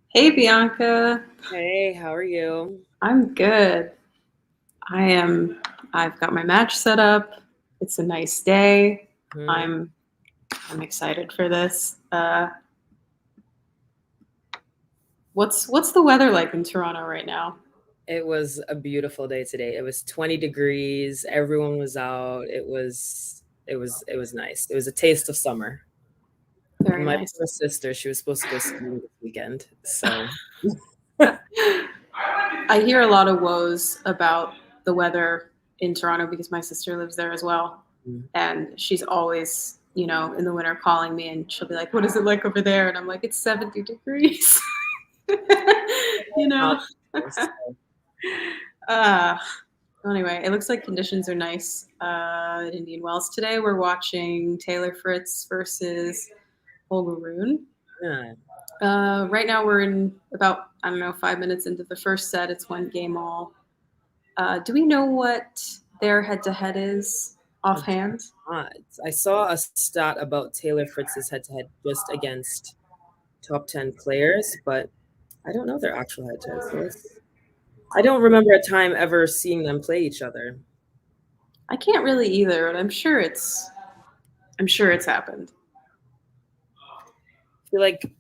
Hey Bianca, Hey, how are you? I'm good. I am I've got my match set up. It's a nice day. Hmm. I'm I'm excited for this. What's the weather like in Toronto right now? It was a beautiful day today. It was 20 degrees. Everyone was out. It was nice. It was a taste of summer. And Very my nice. poor sister, she was supposed to go skiing this weekend. So, I hear a lot of woes about the weather in Toronto because my sister lives there as well. And she's always, in the winter calling me and she'll be like, "What is it like over there?" And I'm like, "It's 70 degrees." you not know? so uh Anyway, it looks like conditions are nice at Indian Wells today. We're watching Taylor Fritz versus Holger Rune. yeah. Right now, we're in about, I don't know, 5 minutes into the first set. It's one game all. Do we know what their head to head is I do offhand? not. I saw a stat about Taylor Fritz's head-to-head just against top 10 players, but I don't know their actual head-to-head. I don't remember a time ever seeing them play each other. I can't really either, but I'm sure it's happened. Feel like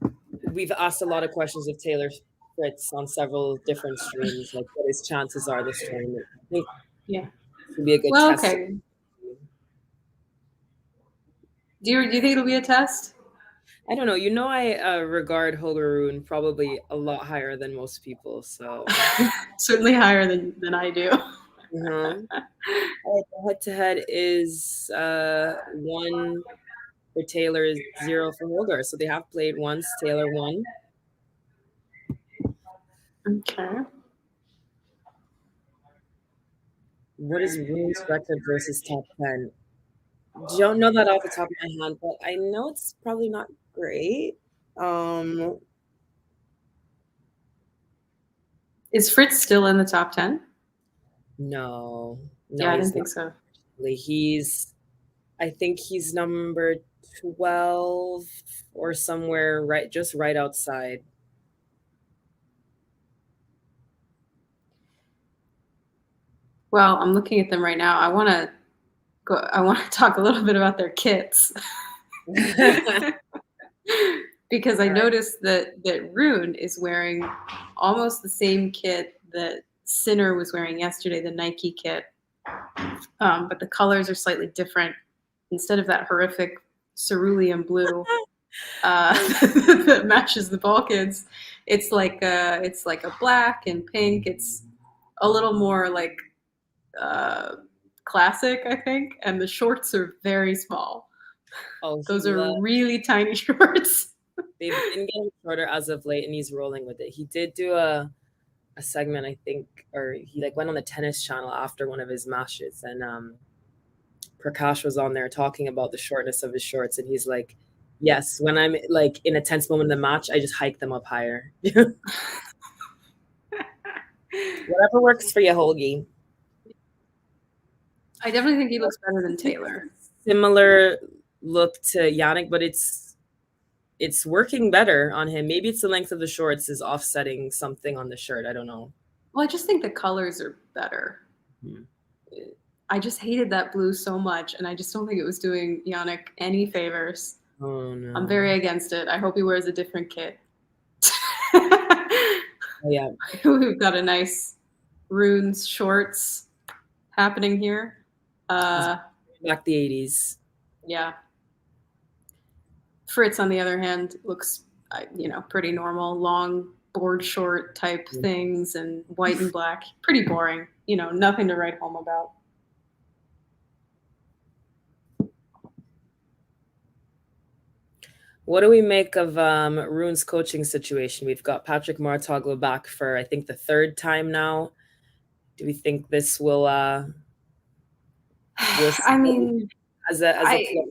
we've asked a lot of questions of Taylor Fritz on several different streams, like what his chances are this tournament. I think Yeah. it would be a good Well, test. okay. Do you think it'll be a test? I don't know. I regard Holger Rune probably a lot higher than most people. So, Certainly higher than I do. uh-huh. All right, the head-to-head is one for Taylor, is zero for Holger. So they have played once. Taylor won. Okay. What is Rune's record versus top 10? Don't know that off the top of my head, but I know it's probably not great. Um, Is Fritz still in the top 10? no, no, Yeah, I didn't he's think not. so. Really. I think he's number 12 or somewhere just right outside. Well, I'm looking at them right now. I want to talk a little bit about their kits. All Because I right. noticed that Rune is wearing almost the same kit that Sinner was wearing yesterday, the Nike kit. But the colors are slightly different. Instead of that horrific cerulean blue that matches the Balkans, it's like a black and pink. It's a little more like uh, classic, I think, and the shorts are very small. Oh, Those are really tiny shorts. they've been getting shorter as of late, and he's rolling with it. He did do a segment, I think, or he like went on the tennis channel after one of his matches, and Prakash was on there talking about the shortness of his shorts, and he's like, "Yes, when I'm like in a tense moment in the match, I just hike them up higher. Whatever works for you, Holgi." I definitely think he looks better than Taylor. Similar look to Yannick, but it's working better on him. Maybe it's the length of the shorts is offsetting something on the shirt. I don't know. Well, I just think the colors are better. Hmm. I just hated that blue so much, and I just don't think it was doing Yannick any favors. Oh I'm no. very against it. I hope he wears a different kit. Oh, yeah, We've got a nice runes shorts happening here. he's Uh, back the 80s. yeah. Fritz, on the other hand, looks pretty normal, long board short type things and white and black. Pretty boring. Nothing to write home about. What do we make of Rune's coaching situation? We've got Patrick Martoglu back for I think the third time now. Do we think this will I stay mean, as a player?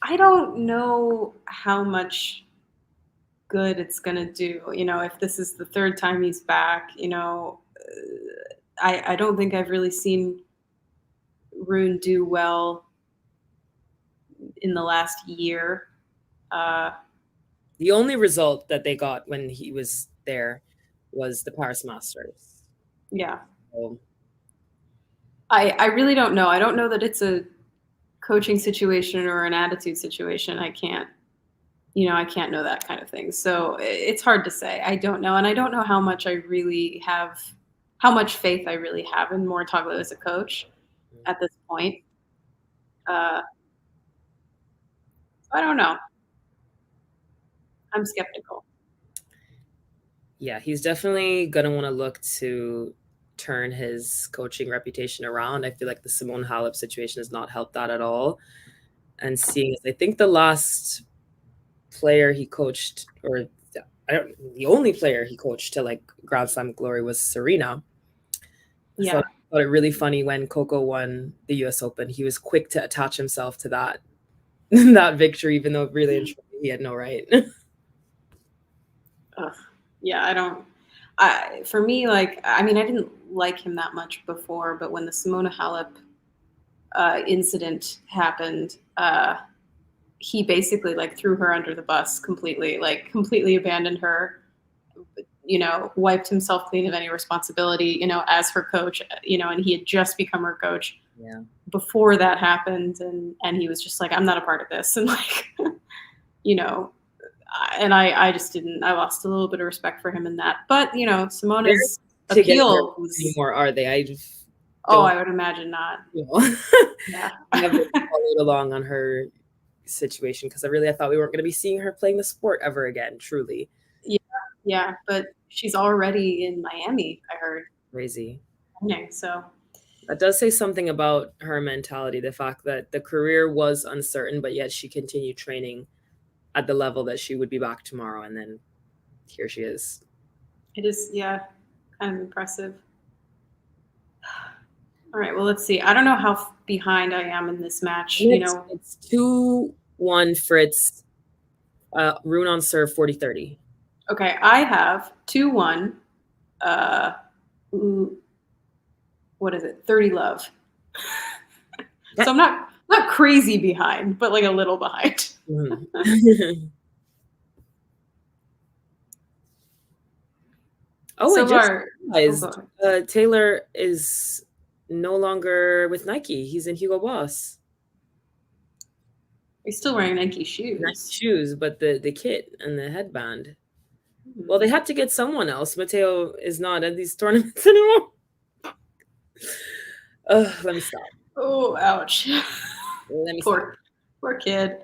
I don't know how much good it's gonna do. If this is the third time he's back, I don't think I've really seen Rune do well in the last year. Uh, The only result that they got when he was there was the Paris Masters. Yeah. So, I really don't know. I don't know that it's a coaching situation or an attitude situation. I can't, I can't know that kind of thing. So it's hard to say. I don't know. And I don't know how much how much faith I really have in Mortoglu as a coach at this point. Uh, I don't know. I'm skeptical. yeah, he's definitely going to want to look to turn his coaching reputation around. I feel like the Simone Halep situation has not helped that at all. And seeing, I think the last player he coached, or the only player he coached to like Grand Slam glory was Serena. Yeah. I thought it really funny when Coco won the U.S. Open. He was quick to attach himself to that that victory, even though really and truly he had no right. Ugh. Yeah, I don't. For me, like, I mean, I didn't like him that much before, but when the Simona Halep incident happened, he basically like threw her under the bus completely, like completely abandoned her. Wiped himself clean of any responsibility, as her coach, and he had just become her coach Yeah. before that happened, and he was just like, I'm not a part of this, and like, you know, and I just didn't. I lost a little bit of respect for him in that. But Simona's Together appeal was. anymore, are they? I just Oh, don't. I would imagine not. Yeah. Never followed along on her situation because I thought we weren't going to be seeing her playing the sport ever again. Truly Yeah, yeah, but she's already in Miami, I heard. crazy. Okay, so That does say something about her mentality. The fact that the career was uncertain, but yet she continued training at the level that she would be back tomorrow, and then here she is. it is, yeah, kind of impressive. All right, well, let's see. I don't know how behind I am in this match. It's 2-1 Fritz. Rune on serve 40-30. Okay, I have 2-1. Uh, what is it? 30 love. So I'm not crazy behind, but like a little behind. Mm-hmm. Oh, So I just far, realized Taylor is no longer with Nike. He's in Hugo Boss. he's still wearing Nike Nike shoes. shoes, but the kit and the headband. Well, they had to get someone else. Matteo is not at these tournaments anymore. Let me stop. Oh, ouch. Let me stop. Poor kid.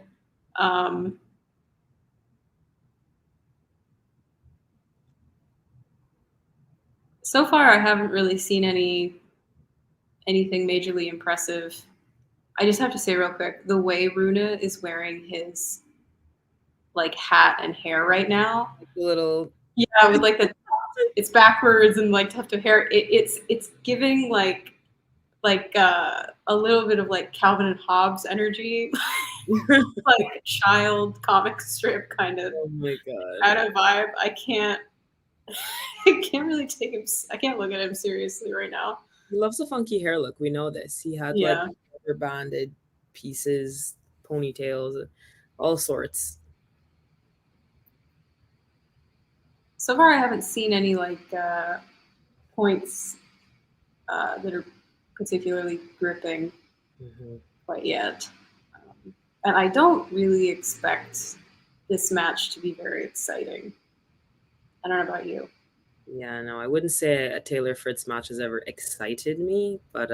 So far, I haven't really seen anything majorly impressive. I just have to say real quick, the way Rune is wearing his like hat and hair right now. Like a little. Yeah, with like it's backwards and like tufted hair. It's giving a little bit of like Calvin and Hobbes energy, like child comic strip kind of Oh my god. kind of vibe. I can't really take him. I can't look at him seriously right now. He loves a funky hair look. We know this. He had like Yeah. rubber banded pieces, ponytails, all sorts. So far, I haven't seen any points that are particularly gripping quite yet, and I don't really expect this match to be very exciting. I don't know about you. Yeah, no, I wouldn't say a Taylor Fritz match has ever excited me, but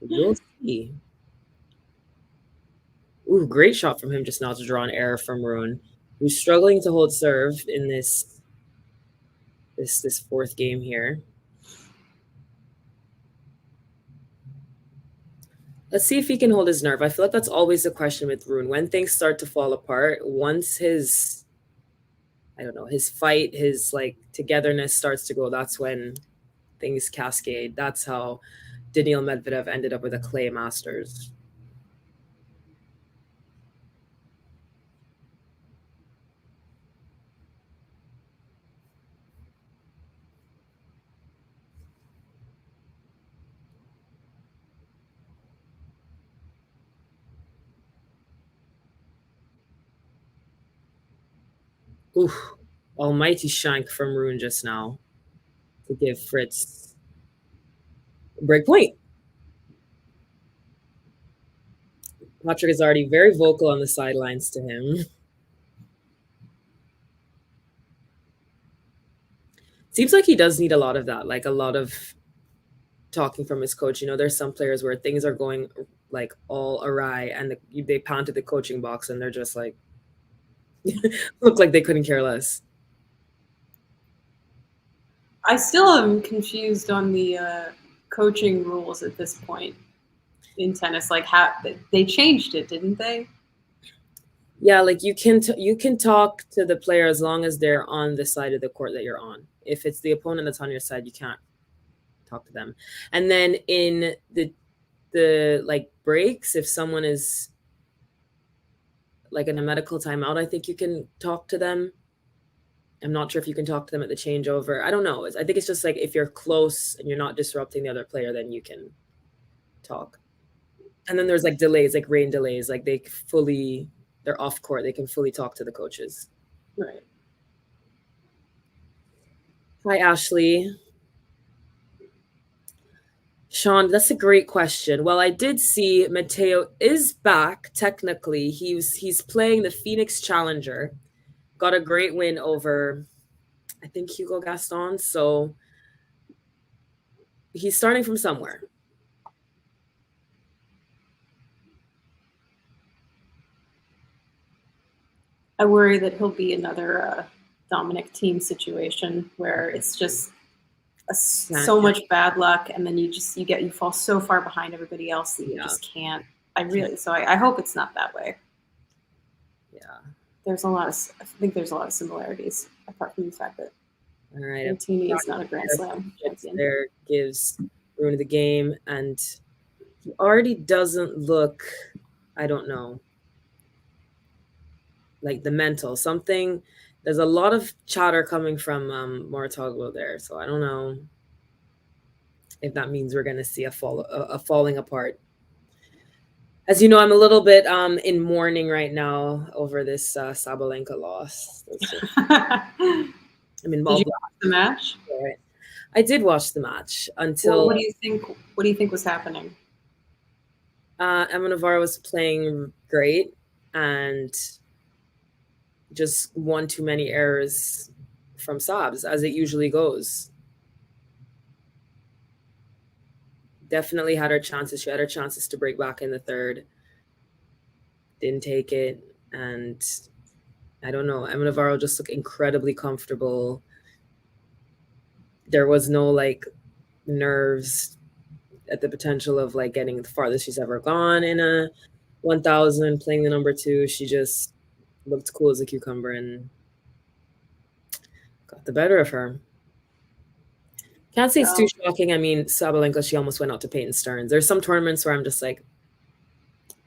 we'll see. Ooh, great shot from him just now to draw an error from Rune, who's struggling to hold serve in this fourth game here. Let's see if he can hold his nerve. I feel like that's always the question with Rune. When things start to fall apart, once his fight, his like togetherness starts to go, that's when things cascade. That's how Daniil Medvedev ended up with a clay Masters. Ooh, almighty shank from Rune just now to give Fritz a break point. Patrick is already very vocal on the sidelines to him. Seems like he does need a lot of that, like a lot of talking from his coach. You know, there's some players where things are going like all awry and they pound to the coaching box and they're just like, look like they couldn't care less. I still am confused on the coaching rules at this point in tennis. Like, how they changed it, didn't they? Yeah, like you can talk to the player as long as they're on the side of the court that you're on. If it's the opponent that's on your side, you can't talk to them. And then in the like breaks, if someone is like in a medical timeout, I think you can talk to them. I'm not sure if you can talk to them at the changeover. I don't know. I think it's just like if you're close and you're not disrupting the other player, then you can talk. And then there's like delays, like rain delays, like they're off court. They can fully talk to the coaches. Right. Hi, Ashley. Sean, that's a great question. Well, I did see Matteo is back technically. He's playing the Phoenix Challenger. Got a great win over, I think, Hugo Gaston. So he's starting from somewhere. I worry that he'll be another Dominic team situation where it's just so much bad luck, and then you fall so far behind everybody else that you just can't. I hope it's not that way. Yeah, I think there's a lot of similarities apart from the fact that all right, Martini is not a Grand Slam champion. There gives Rune the game, and he already doesn't look, I don't know, like the mental something. There's a lot of chatter coming from Mortoglu there, so I don't know if that means we're going to see a falling apart. As you know, I'm a little bit in mourning right now over this Sabalenka loss. I mean, did you watch the match? Right. I did watch the match until. Well, what do you think? What do you think was happening? Emma Navarro was playing great and just one too many errors from Sabs, as it usually goes. Definitely had her chances. She had her chances to break back in the third. Didn't take it. And I don't know. Emma Navarro just looked incredibly comfortable. There was no like nerves at the potential of like getting the farthest she's ever gone in a 1000, playing the number 2. She just looked cool as a cucumber and got the better of her. Can't say it's too shocking. I mean, Sabalenka, she almost went out to Peyton Stearns. There's some tournaments where I'm just like,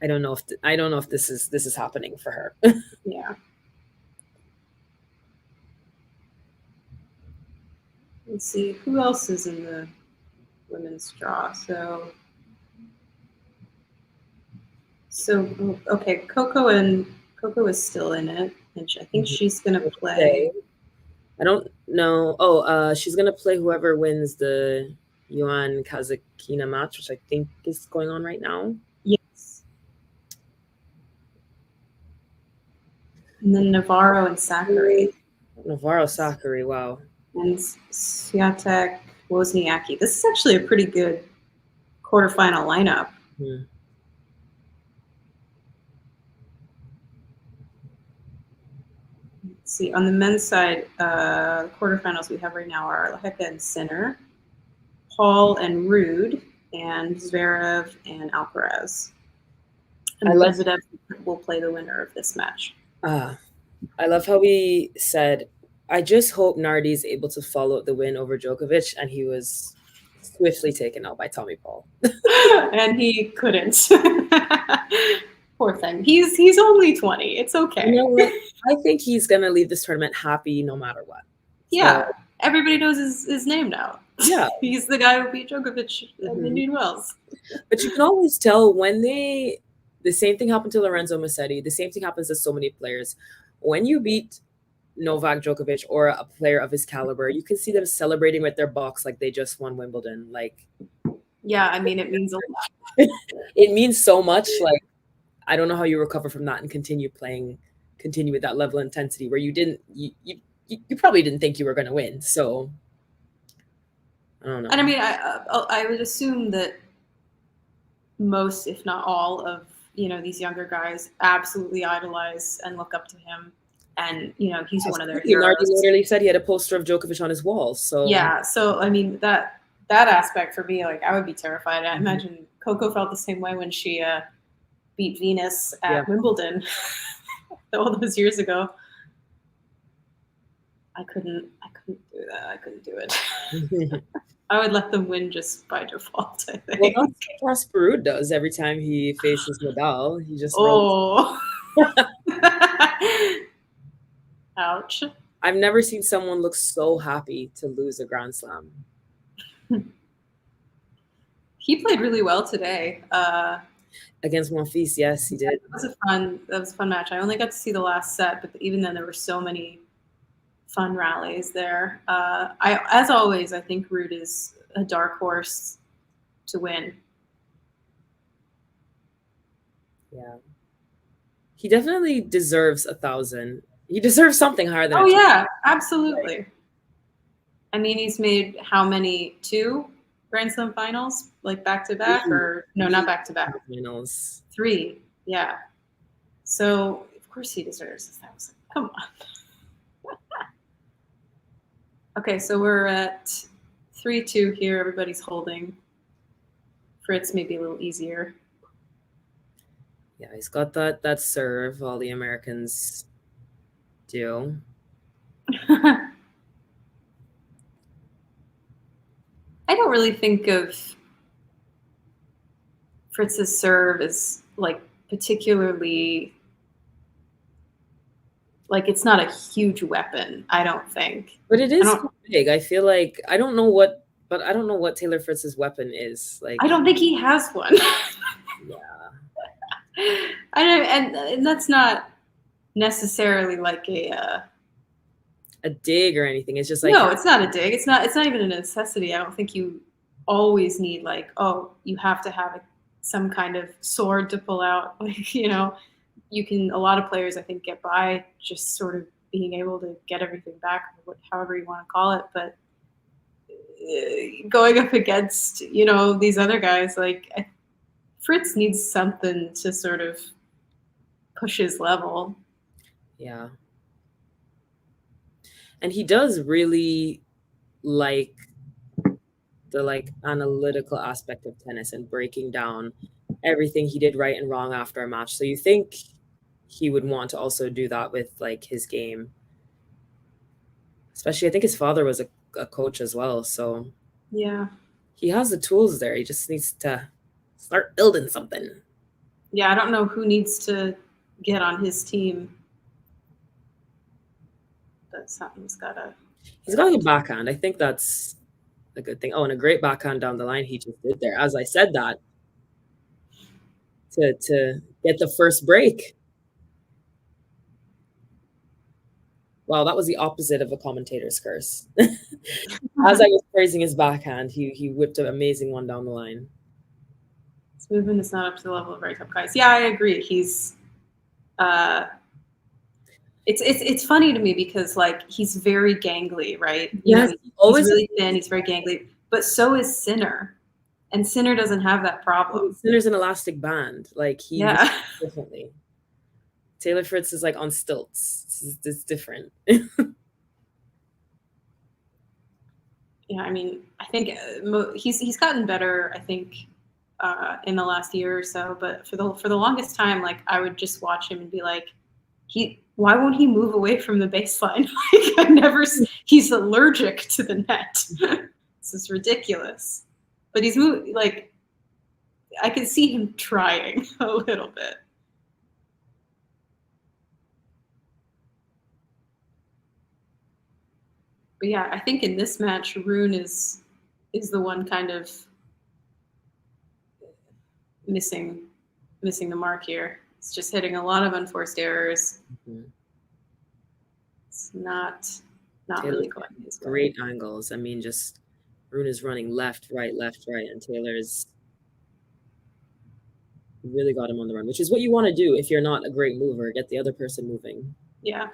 I don't know if this is happening for her. Yeah. Let's see who else is in the women's draw. So okay, Coco is still in it, and I think she's gonna play. I don't know. Oh, she's gonna play whoever wins the Yuan Kazakina match, which I think is going on right now. Yes. And then Navarro and Sakkari. Navarro-Sakkari, wow. And Swiatek Wozniacki. This is actually a pretty good quarterfinal lineup. Hmm. Let's see, on the men's side, quarterfinals we have right now are Heka and Sinner, Paul and Rude, and Zverev and Alcaraz. And Medvedev will play the winner of this match. I love how he said, I just hope Nardi is able to follow the win over Djokovic, and he was swiftly taken out by Tommy Paul. And he couldn't. Poor thing. He's only 20. It's okay. You know what? I think he's gonna leave this tournament happy no matter what. Yeah. So, everybody knows his name now. Yeah. He's the guy who beat Djokovic in Indian Wells. But you can always tell when the same thing happened to Lorenzo Musetti. The same thing happens to so many players. When you beat Novak Djokovic or a player of his caliber, you can see them celebrating with their box like they just won Wimbledon. Like, yeah, I mean, it means a lot. it means so much. Like, I don't know how you recover from that and continue with that level of intensity where you probably didn't think you were going to win. So I don't know. And I mean, I would assume that most, if not all, of these younger guys absolutely idolize and look up to him, and he's one of their heroes. Nardi literally said he had a poster of Djokovic on his wall. So yeah, so I mean that aspect for me, like I would be terrified. I imagine Coco felt the same way when she beat Venus at Wimbledon all those years ago. I couldn't do that. I couldn't do it. I would let them win just by default, I think. Well, that's what Casper does every time he faces Nadal. He just Ouch. I've never seen someone look so happy to lose a Grand Slam. He played really well today. Against Monfils, yes, he did. That was a fun match. I only got to see the last set, but even then there were so many fun rallies there. As always, I think Rune is a dark horse to win. Yeah. He definitely deserves 1,000. He deserves something higher than. Oh yeah, absolutely. I mean, he's made how many? 2 Grand Slam finals, like back to back, or no, not back to back. Finals. 3, yeah. So of course he deserves 1,000. Come on. Okay, so we're at 3-2 here. Everybody's holding. Fritz may be a little easier. Yeah, he's got that serve. All the Americans do. I don't really think of Fritz's serve as like particularly, like it's not a huge weapon, I don't think. But it is big. I feel like I don't know what Taylor Fritz's weapon is. Like I don't think he has one. Yeah. I don't, and that's not necessarily like a dig or anything. It's just like no, it's not a dig. It's not even a necessity. I don't think you always need like, oh, you have to have some kind of sword to pull out. Like, you can, a lot of players I think get by just sort of being able to get everything back, however you want to call it. But going up against, these other guys, like Fritz needs something to sort of push his level. Yeah. And he does really like the analytical aspect of tennis and breaking down everything he did right and wrong after a match. So you think he would want to also do that with like his game. Especially I think his father was a coach as well. So yeah, he has the tools there. He just needs to start building something. Yeah, I don't know who needs to get on his team. But something's gotta. He's got a backhand. I think that's a good thing. Oh, and a great backhand down the line he just did there. As I said that, to get the first break. Wow, that was the opposite of a commentator's curse. As I was praising his backhand, he whipped an amazing one down the line. His movement is not up to the level of very top guys. Yeah, I agree. He's it's funny to me because like he's very gangly, right? Yes, he's really thin, he's very gangly, but so is Sinner. And Sinner doesn't have that problem. Sinner's an elastic band. Like he differently. Taylor Fritz is like on stilts. It's different. Yeah, I mean, I think he's gotten better, I think, in the last year or so. But for the longest time, like I would just watch him and be like, why won't he move away from the baseline? Like he's allergic to the net. This is ridiculous. But he's moving, like I could see him trying a little bit. But yeah, I think in this match, Rune is the one kind of missing the mark here. It's just hitting a lot of unforced errors. Mm-hmm. It's not Taylor's really going his way. great angles. I mean, just Rune is running left, right, and Taylor's really got him on the run, which is what you want to do if you're not a great mover. Get the other person moving. Yeah.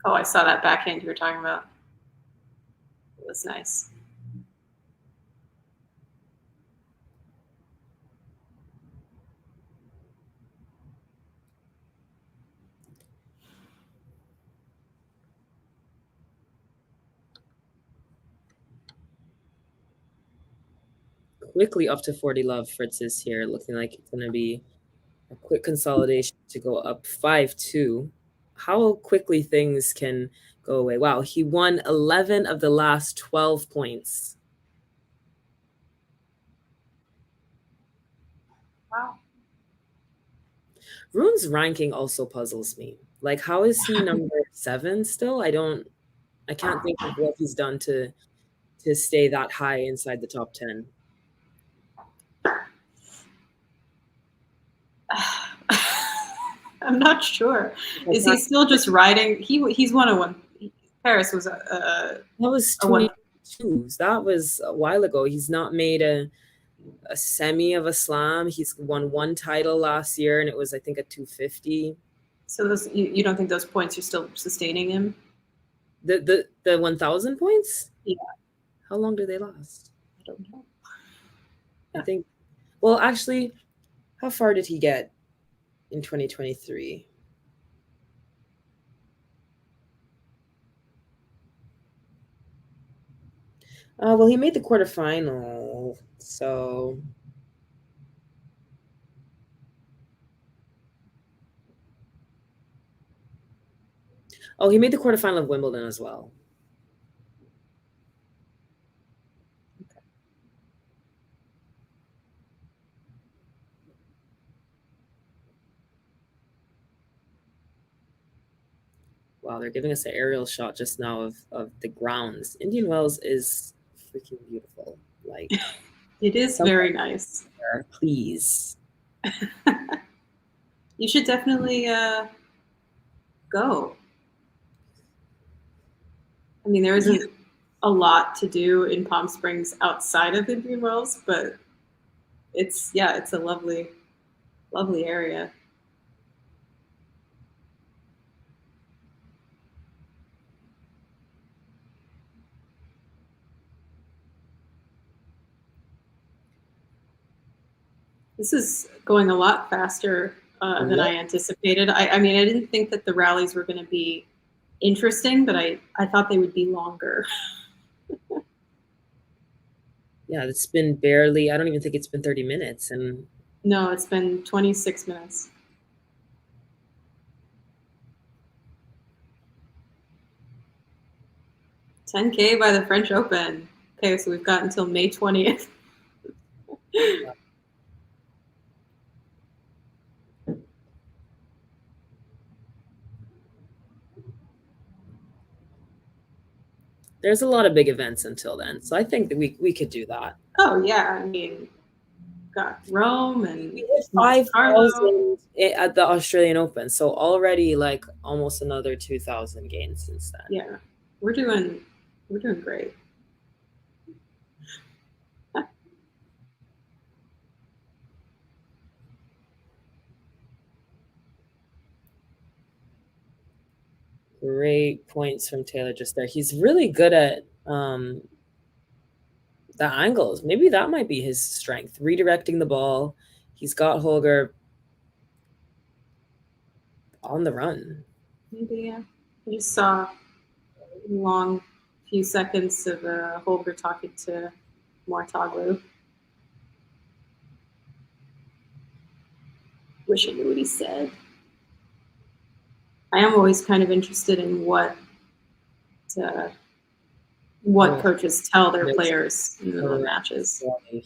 Oh, I saw that backhand you were talking about. It was nice. Quickly up to 40 love. Fritz is here, looking like it's going to be a quick consolidation to go up 5-2. How quickly things can go away. Wow, he won 11 of the last 12 points. Wow. Rune's ranking also puzzles me. Like, how is he number 7 still? I can't think of what he's done to stay that high inside the top 10. I'm not sure. Is he still just riding? He's 101. Paris was that was a one. 22. That was a while ago. He's not made a semi of a slam. He's won one title last year, and it was, I think, a 250. So those, you don't think those points are still sustaining him? The 1,000 points? Yeah. How long do they last? I don't know. I think. Well, actually, how far did he get in 2023? Well, he made the quarterfinal, so. Oh, he made the quarterfinal of Wimbledon as well. Okay. Wow, they're giving us an aerial shot just now of the grounds. Indian Wells is freaking beautiful. Like, it is very nice. There, please. You should definitely go. I mean, there isn't a lot to do in Palm Springs outside of Indian Wells, but it's a lovely area. This is going a lot faster than I anticipated. I mean, I didn't think that the rallies were going to be interesting, but I thought they would be longer. Yeah, it's been barely, I don't even think it's been 30 minutes. And no, it's been 26 minutes. $10K by the French Open. Okay, so we've got until May 20th. There's a lot of big events until then, so I think that we could do that. Oh yeah, I mean, got Rome and we hit 5,000 at the Australian Open, so already like almost another 2,000 gains since then. Yeah, we're doing great. Great points from Taylor just there. He's really good at the angles. Maybe that might be his strength, redirecting the ball. He's got Holger on the run. Maybe, yeah. I just saw a long few seconds of Holger talking to Mortoglu. Wish I knew what he said. I am always kind of interested in what coaches tell their players in the matches.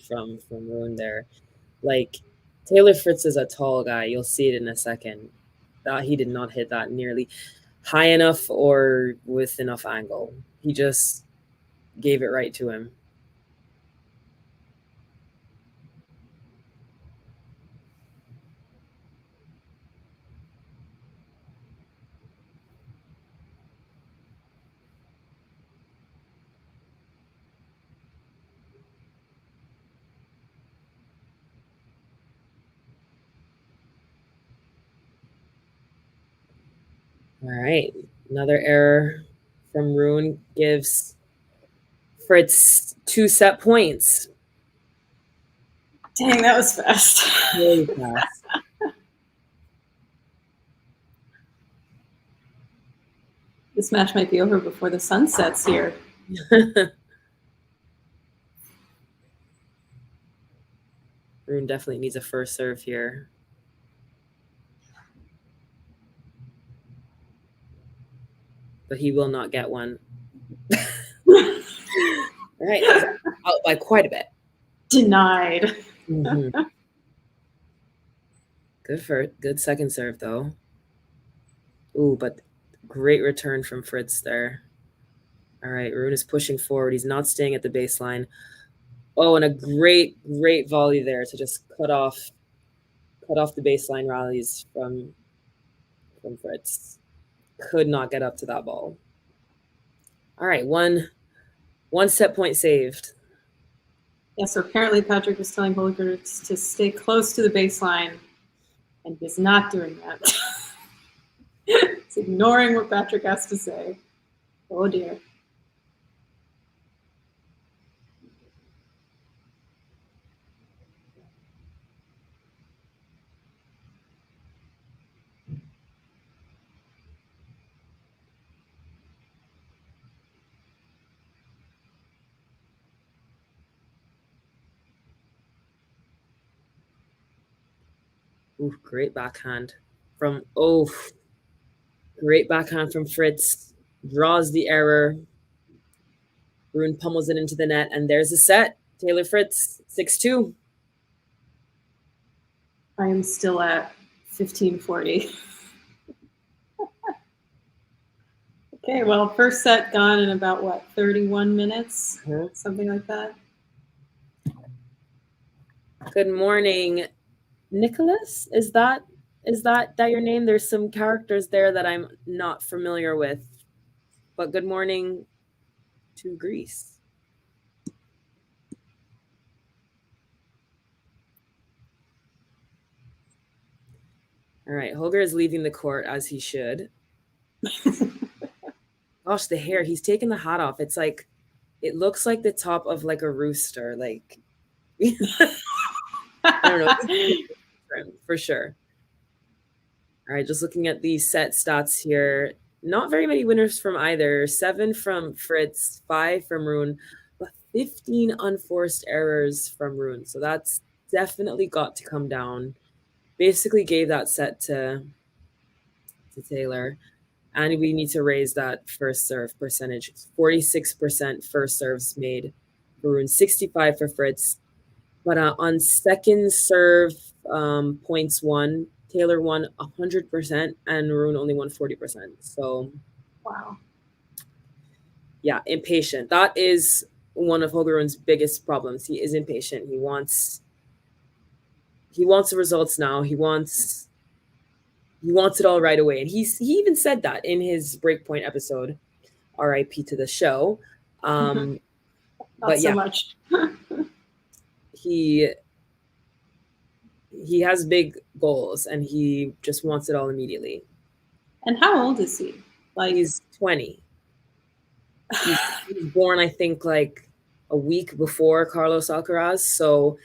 From Rune there. Like, Taylor Fritz is a tall guy. You'll see it in a second. He did not hit that nearly high enough or with enough angle. He just gave it right to him. All right. Another error from Rune gives Fritz 2 set points. Dang, that was fast. Really fast. This match might be over before the sun sets here. Rune definitely needs a first serve here. But he will not get one. All right. Out by quite a bit. Denied. Mm-hmm. Good second serve, though. Ooh, but great return from Fritz there. All right, Rune is pushing forward. He's not staying at the baseline. Oh, and a great volley there to just cut off the baseline rallies from Fritz. Could not get up to that ball. All right, one set point saved. Yeah, so apparently Patrick was telling Holger to stay close to the baseline, and he's not doing that. He's ignoring what Patrick has to say. Oh dear. Ooh, great backhand from great backhand from Fritz. Draws the error. Rune pummels it into the net, and there's a set. Taylor Fritz, 6-2. I am still at 1540. Okay, well, first set gone in about, what, 31 minutes? Mm-hmm. Something like that. Good morning, Nicholas. Is that your name? There's some characters there that I'm not familiar with. But good morning to Greece. All right, Holger is leaving the court as he should. Gosh, the hair. He's taken the hat off. It's like, it looks like the top of like a rooster. Like, I don't know. For sure. All right, just looking at the set stats here. Not very many winners from either. 7 from Fritz, 5 from Rune, but 15 unforced errors from Rune. So that's definitely got to come down. Basically gave that set to Taylor. And we need to raise that first serve percentage. 46% first serves made for Rune, 65 for Fritz. But on second serve points won, Taylor won 100% and Rune only won 40%. So, wow. Yeah, impatient. That is one of Holger Rune's biggest problems. He is impatient. He wants the results now. He wants it all right away. And he even said that in his Breakpoint episode, RIP to the show. Not but so yeah, much. he has big goals and he just wants it all immediately. And how old is he? Like, he's 20. He's born, I think, like a week before Carlos Alcaraz. So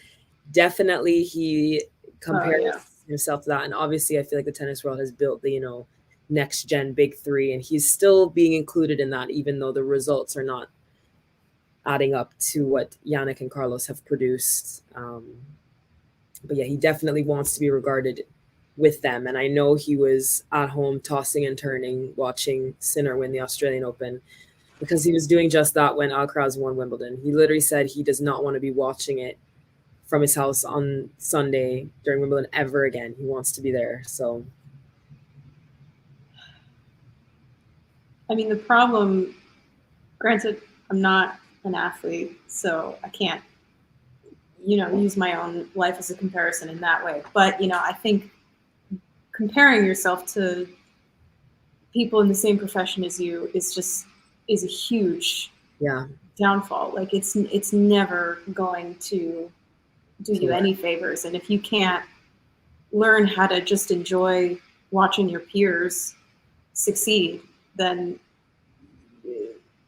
definitely he compares himself to that. And obviously I feel like the tennis world has built the, next gen big three, and he's still being included in that, even though the results are not adding up to what Yannick and Carlos have produced. But yeah, he definitely wants to be regarded with them. And I know he was at home tossing and turning, watching Sinner win the Australian Open, because he was doing just that when Alcaraz won Wimbledon. He literally said he does not want to be watching it from his house on Sunday during Wimbledon ever again. He wants to be there. So, I mean, the problem, granted, I'm not an athlete, so I can't, use my own life as a comparison in that way. But, I think comparing yourself to people in the same profession as you is a huge downfall. Like it's never going to do you any favors. And if you can't learn how to just enjoy watching your peers succeed, then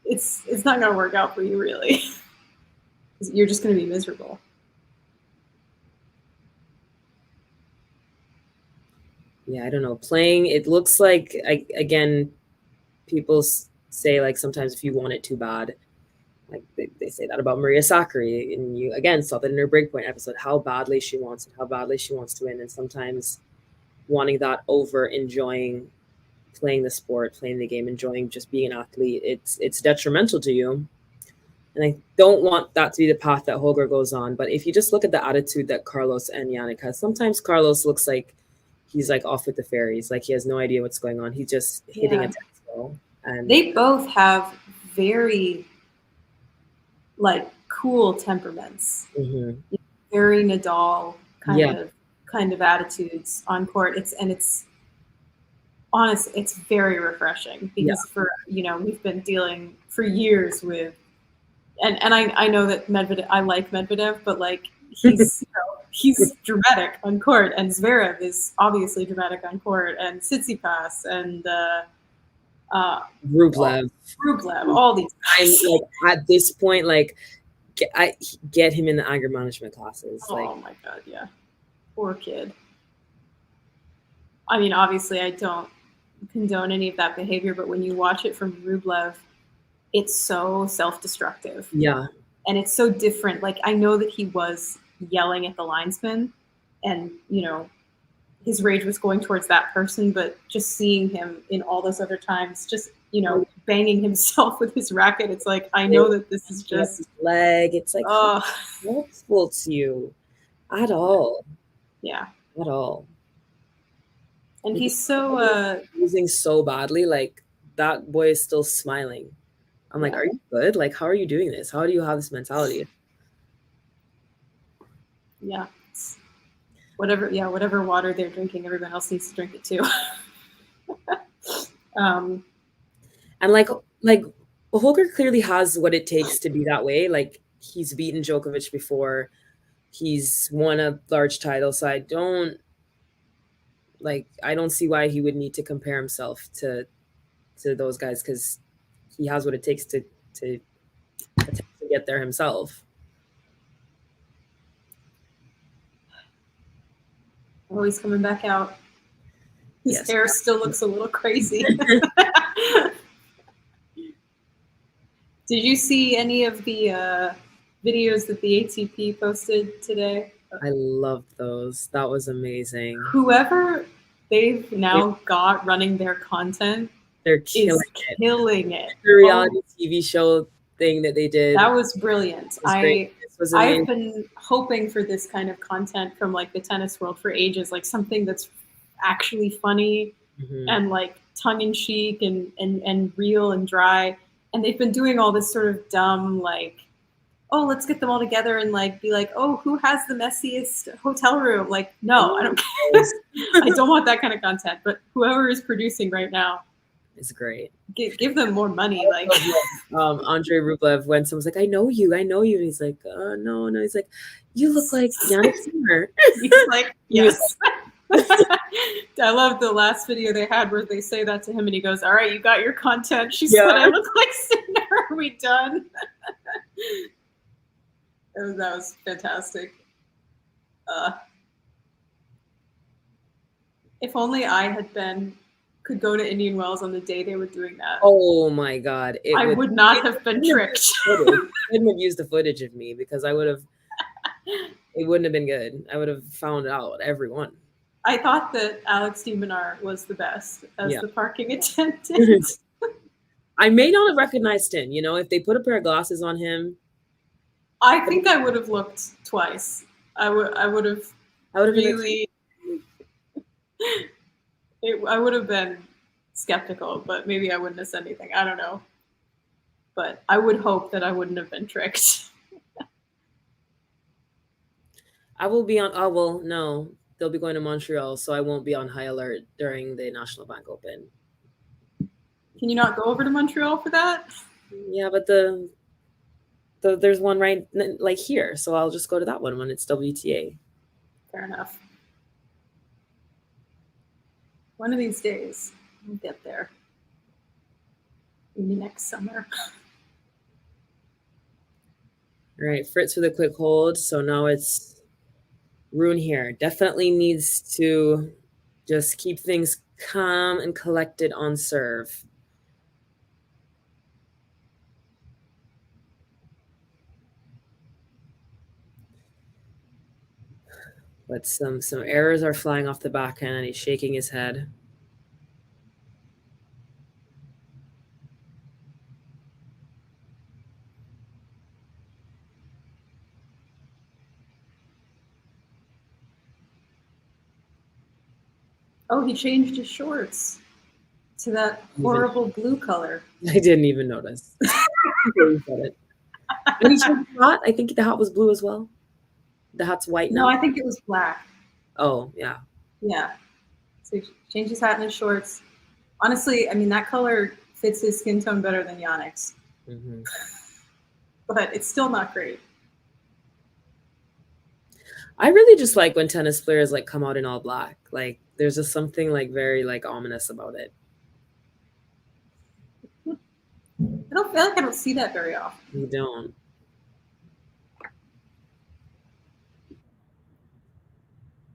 it's not going to work out for you, really. You're just going to be miserable. Yeah, I don't know. Playing, it looks like, again, people say, like, sometimes if you want it too bad, like they say that about Maria Sakkari, and you again saw that in her Breakpoint episode, how badly she wants it, how badly she wants to win, and sometimes wanting that over enjoying playing the sport, playing the game, enjoying just being an athlete, it's detrimental to you. And I don't want that to be the path that Holger goes on. But if you just look at the attitude that Carlos and Yannick has, sometimes Carlos looks like he's like off with the fairies, like he has no idea what's going on. He's just hitting a tennis ball. And they both have very like cool temperaments, very Nadal kind of attitudes on court. It's honest, it's very refreshing because for we've been dealing for years with, and I know that Medvedev, I like Medvedev, but like he's he's dramatic on court, and Zverev is obviously dramatic on court, and Tsitsipas and Rublev, all these guys. Like, at this point, like I get him in the anger management classes. Oh like, my god, yeah, poor kid. I mean, obviously, I don't condone any of that behavior, but when you watch it from Rublev, it's so self-destructive. Yeah. And it's so different. Like, I know that he was yelling at the linesman and, his rage was going towards that person, but just seeing him in all those other times, just, banging himself with his racket, it's like, I know that this is just his leg. It's like, not helpful to you at all. Yeah. At all. And he's so losing so badly, like that boy is still smiling. I'm like, are you good? Like, how are you doing this? How do you have this mentality? Yeah. Whatever water they're drinking, everyone else needs to drink it too. And like Holger clearly has what it takes to be that way. Like, he's beaten Djokovic before. He's won a large title. So I don't see why he would need to compare himself to those guys, because he has what it takes to get there himself. Oh, he's coming back out. His hair still looks a little crazy. Did you see any of the videos that the ATP posted today? I loved those. That was amazing. Whoever they've now got running their content, they're killing it. The reality TV show thing that they did. That was brilliant. I've been hoping for this kind of content from like the tennis world for ages, like something that's actually funny and like tongue in cheek and real and dry. And they've been doing all this sort of dumb, like, oh, let's get them all together and like be like, oh, who has the messiest hotel room? Like, no, I don't care. I don't want that kind of content. But whoever is producing right now, it's great. Give them more money. Like Andrei Rublev, when someone's like, I know you, and he's like, no. He's like, you look like Yannick Sinner. He's like, yes. I love the last video they had where they say that to him and he goes, all right, you got your content. She said, I look like Sinner. Are we done? That was fantastic. If only I could go to Indian Wells on the day they were doing that. Oh my God. I would not have been tricked. I couldn't have used the footage of me because it wouldn't have been good. I would have found out everyone. I thought that Alex de Minaur was the best as the parking attendant. I may not have recognized him. If they put a pair of glasses on him. I think I would have looked twice. I would have really. I would have been skeptical, but maybe I wouldn't have said anything. I don't know. But I would hope that I wouldn't have been tricked. I will be on. Oh, well, no. They'll be going to Montreal, so I won't be on high alert during the National Bank Open. Can you not go over to Montreal for that? Yeah, but there's one right like here, so I'll just go to that one when it's WTA. Fair enough. One of these days. We'll get there. Maybe next summer. All right, Fritz with a quick hold. So now it's Rune here. Definitely needs to just keep things calm and collected on serve. But some errors are flying off the backhand, and he's shaking his head. Oh, he changed his shorts to that horrible blue color. I didn't even notice. You said it. When he changed the hat, I think the hat was blue as well. The hat's white now. No, I think it was black. Oh, yeah. Yeah. So he changed his hat and his shorts. Honestly, I mean, that color fits his skin tone better than Yannick's. Mm-hmm. But it's still not great. I really just like when tennis players like come out in all black. Like there's just something like very like ominous about it. I don't feel like I don't see that very often. You don't.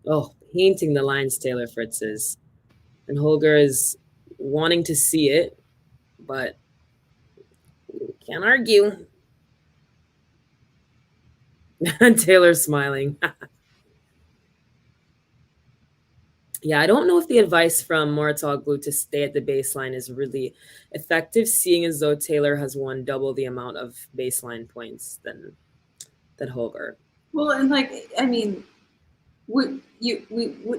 Oh, painting the lines Taylor Fritz is. And Holger is wanting to see it, but can't argue. Taylor's smiling. Yeah, I don't know if the advice from Moritz-Oglu to stay at the baseline is really effective, seeing as though Taylor has won double the amount of baseline points than Holger. Well, and like, I mean,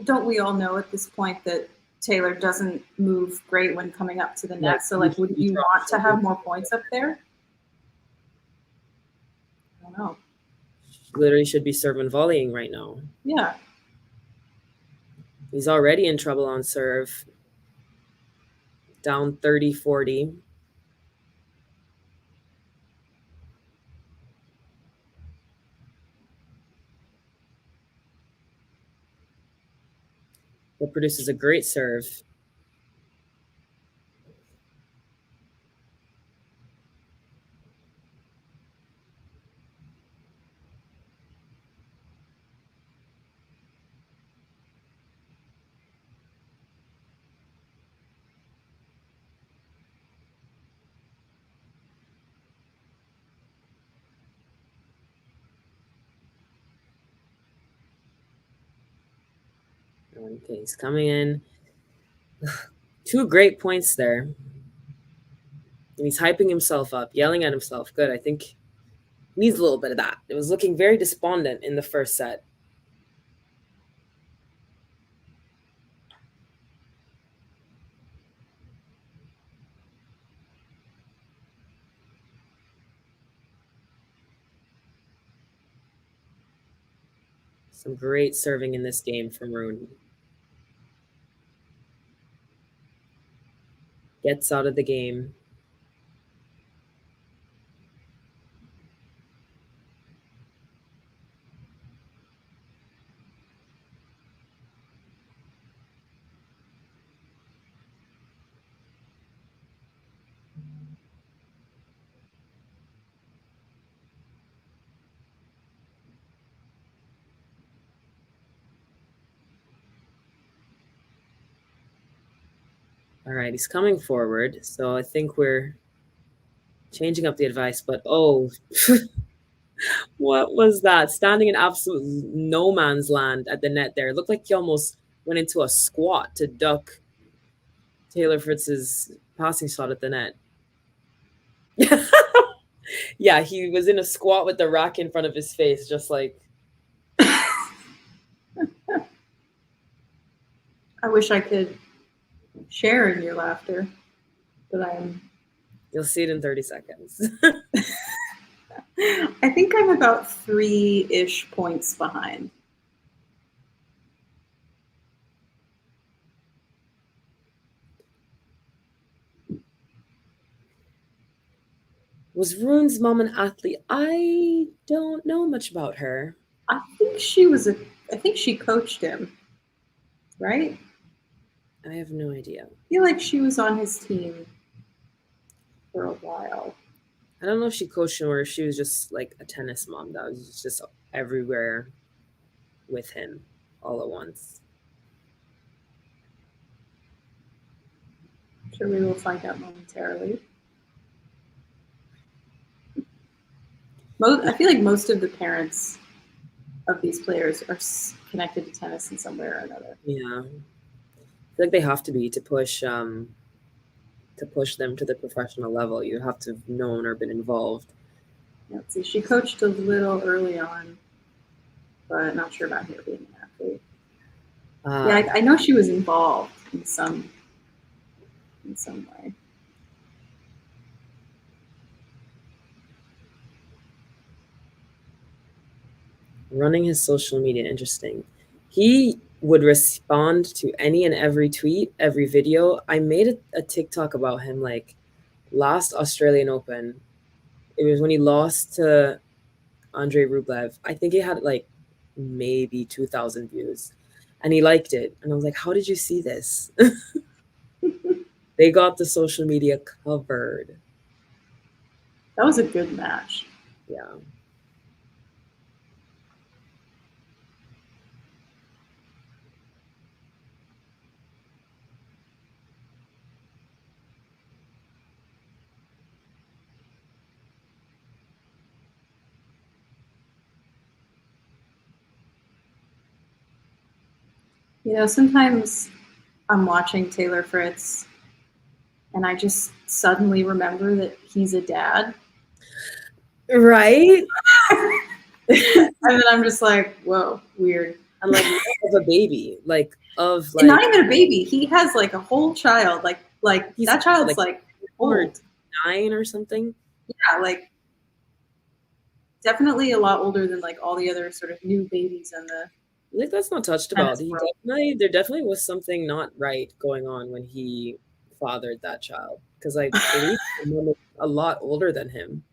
don't we all know at this point that Taylor doesn't move great when coming up to the net? So, like, would you want to have more points up there? I don't know. Literally should be serving volleying right now. Yeah. He's already in trouble on serve. Down 30-40. That produces a great serve. Okay, he's coming in. 2 great points there. And he's hyping himself up, yelling at himself. Good. I think he needs a little bit of that. It was looking very despondent in the first set. Some great serving in this game from Rune. Gets out of the game. All right, he's coming forward. So I think we're changing up the advice, but oh, what was that? Standing in absolute no man's land at the net there. It looked like he almost went into a squat to duck Taylor Fritz's passing shot at the net. Yeah, he was in a squat with the rack in front of his face, just like. I wish I could share in your laughter, but I'm. You'll see it in 30 seconds. I think I'm about 3-ish points behind. Was Rune's mom an athlete? I don't know much about her. I think she was I think she coached him, right? I have no idea. I feel like she was on his team for a while. I don't know if she coached him or if she was just like a tennis mom that was just everywhere with him all at once. I'm sure we will find out momentarily. I feel like most of the parents of these players are connected to tennis in some way or another. Yeah, I feel like they have to be to push them to the professional level. You have to have known or been involved. Let's see, she coached a little early on, but not sure about her being an athlete. Yeah, I know she was involved in some way. Running his social media, interesting. He would respond to any and every tweet, every video. I made a TikTok about him like last Australian Open. It was when he lost to Andrei Rublev. I think it had like maybe 2,000 views. And he liked it. And I was like, how did you see this? They got the social media covered. That was a good match. Yeah. You know, sometimes I'm watching Taylor Fritz and I just suddenly remember that he's a dad. Right? And then I'm just like, whoa, weird. And like of a baby, like of like and not even a baby. He has like a whole child. Like that child's like old. 9 or something. Yeah, like definitely a lot older than like all the other sort of new babies in the. Like that's not touched about. There definitely was something not right going on when he fathered that child, because I believe the mom was a lot older than him.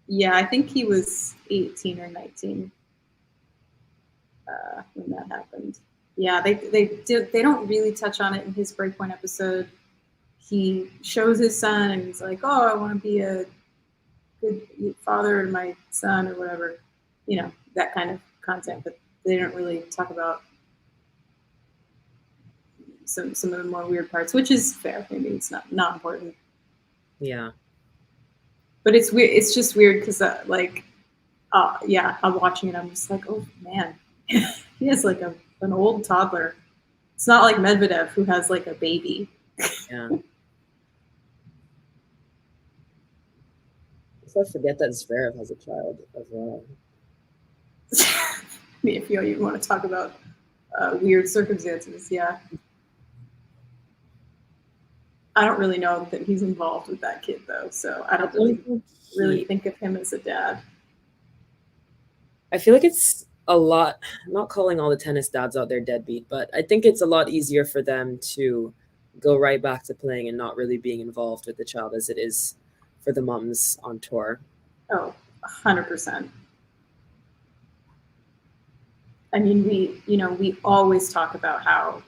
Yeah, I think he was 18 or 19 when that happened. Yeah, they don't really touch on it in his Breakpoint episode. He shows his son and he's like, "Oh, I want to be a good father to my son," or whatever, you know, that kind of content. But they don't really talk about some of the more weird parts, which is fair. Maybe it's not important. Yeah. But it's weird. It's just weird because yeah, I'm watching it. I'm just like, oh man, he has like an old toddler. It's not like Medvedev who has like a baby. Yeah. So I forget that Zverev has a child as well. I mean, if you want to talk about weird circumstances, yeah. I don't really know that he's involved with that kid though, so I don't really think of him as a dad. I feel like it's a lot, I'm not calling all the tennis dads out there deadbeat, but I think it's a lot easier for them to go right back to playing and not really being involved with the child as it is for the moms on tour. Oh, 100%. I mean, we always talk about how,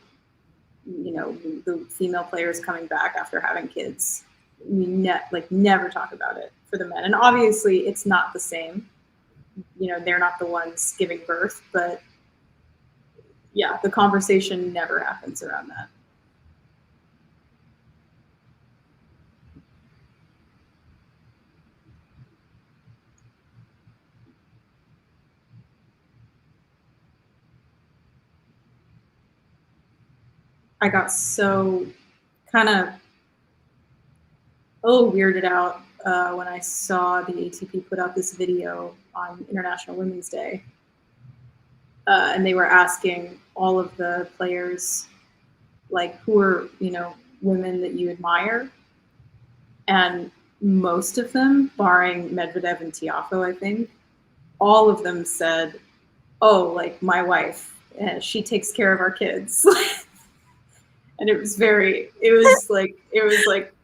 the female players coming back after having kids. We never talk about it for the men. And obviously it's not the same. They're not the ones giving birth, but yeah, the conversation never happens around that. I got so kind of a little weirded out when I saw the ATP put out this video on International Women's Day. And they were asking all of the players, like, who are, women that you admire? And most of them, barring Medvedev and Tiafoe, I think, all of them said, oh, like my wife, she takes care of our kids. And it was like,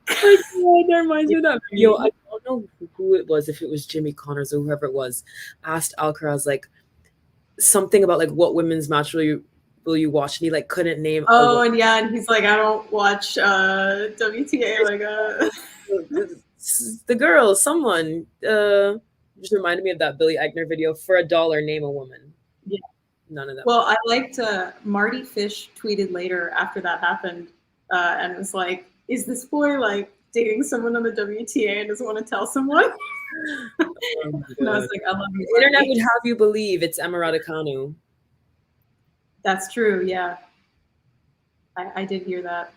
that reminds me of that video. I don't know who it was, if it was Jimmy Connors or whoever it was, asked Alcaraz like something about like what women's match will you watch? And he like couldn't name. Oh, and yeah, and he's like, I don't watch WTA. Like, the girl, someone just reminded me of that Billy Eichner video. For $1, name a woman. Yeah. None of that. Well, I liked Marty Fish tweeted later after that happened and was like, is this boy like dating someone on the WTA and doesn't want to tell someone? And I was like, I love you. The internet would have you believe it's Emma Raducanu. That's true, yeah. I did hear that.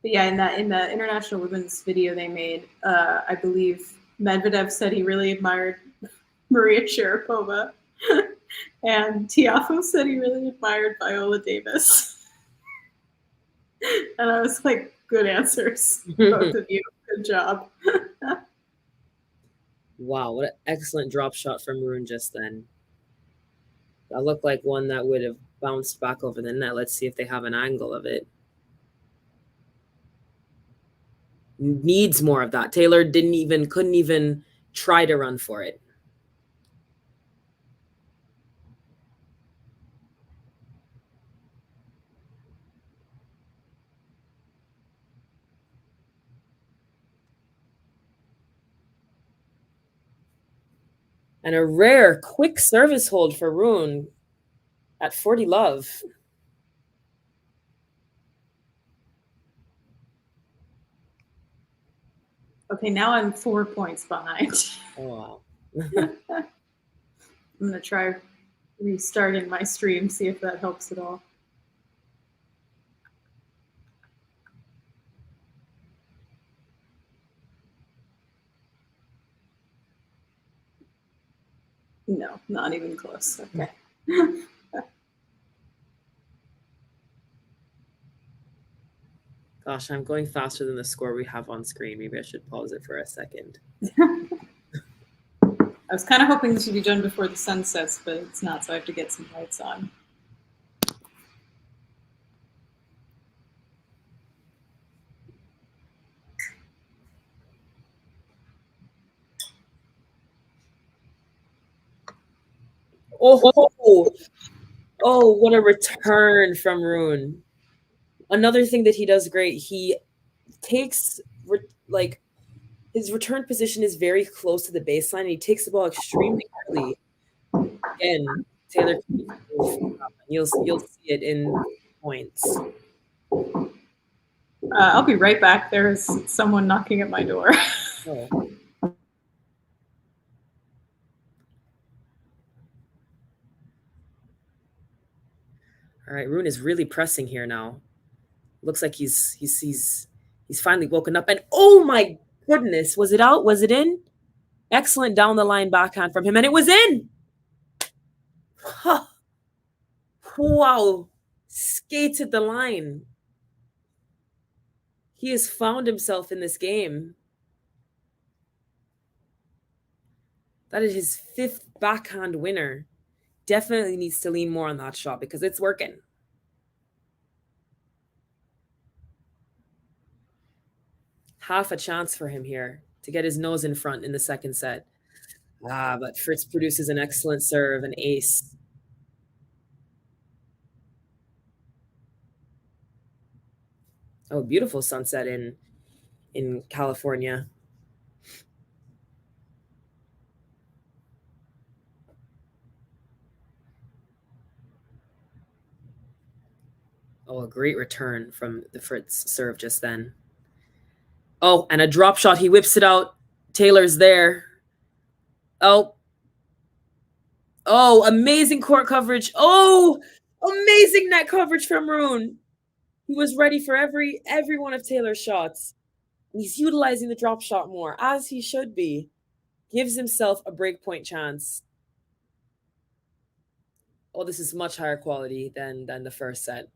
But yeah, in the International Women's video they made, I believe Medvedev said he really admired Maria Sharapova, and Tiafoe said he really admired Viola Davis. And I was like, good answers, both of you. Good job. Wow, what an excellent drop shot from Rune just then. That looked like one that would have bounced back over the net. Let's see if they have an angle of it. Needs more of that. Taylor couldn't even try to run for it. And a rare quick service hold for Rune at 40 love. Okay, now I'm 4 points behind. Oh, wow. I'm going to try restarting my stream, see if that helps at all. No, not even close. Okay. Gosh, I'm going faster than the score we have on screen. Maybe I should pause it for a second. I was kind of hoping this would be done before the sun sets, but it's not, so I have to get some lights on. Oh, what a return from Rune. Another thing that he does great, he takes, like, his return position is very close to the baseline, and he takes the ball extremely early. Again, Taylor, you'll see it in points. I'll be right back. There's someone knocking at my door. Oh. All right, Rune is really pressing here now. Looks like he's finally woken up. And oh my goodness, was it out? Was it in? Excellent down the line backhand from him, and it was in. Huh. Wow, skated the line. He has found himself in this game. That is his 5th backhand winner. Definitely needs to lean more on that shot because it's working. Half a chance for him here to get his nose in front in the second set. But Fritz produces an excellent serve, an ace. Oh, beautiful sunset in California. Oh, a great return from the Fritz serve just then. Oh, and a drop shot. He whips it out. Taylor's there. Oh, amazing court coverage. Oh, amazing net coverage from Rune. He was ready for every one of Taylor's shots. He's utilizing the drop shot more, as he should be. Gives himself a breakpoint chance. Oh, this is much higher quality than the first set.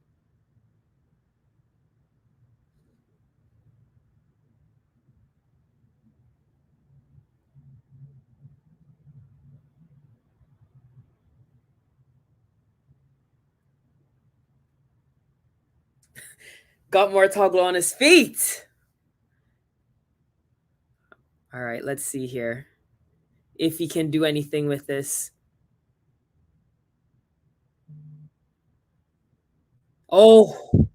Got more toggle on his feet. All right, let's see here. If he can do anything with this. Oh,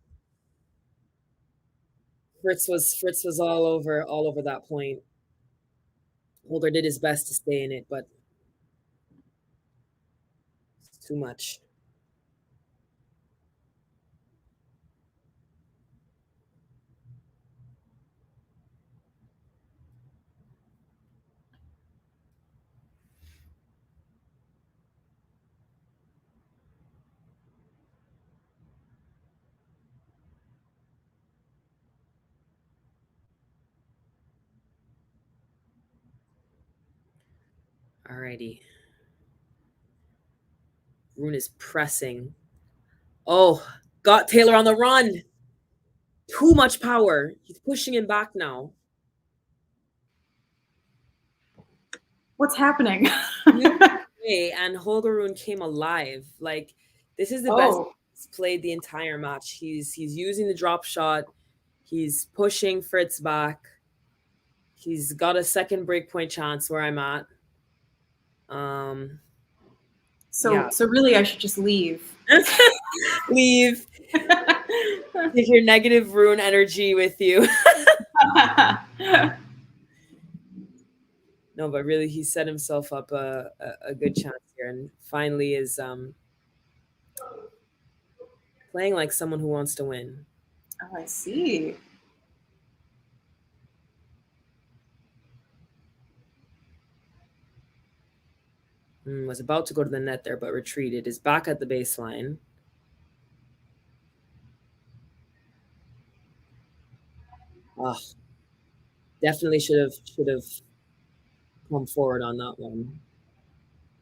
Fritz was all over that point. Holger did his best to stay in it, but it's too much. Alrighty. Rune is pressing. Oh, got Taylor on the run. Too much power. He's pushing him back now. What's happening? And Holger Rune came alive. Like, this is the best he's played the entire match. He's using the drop shot. He's pushing Fritz back. He's got a second breakpoint chance where I'm at. So really I should just leave. Leave. Take your negative Rune energy with you. No, but really he set himself up a good chance here, and finally is playing like someone who wants to win. Oh, I see. Was about to go to the net there, but retreated. Is back at the baseline. Oh, definitely should have come forward on that one.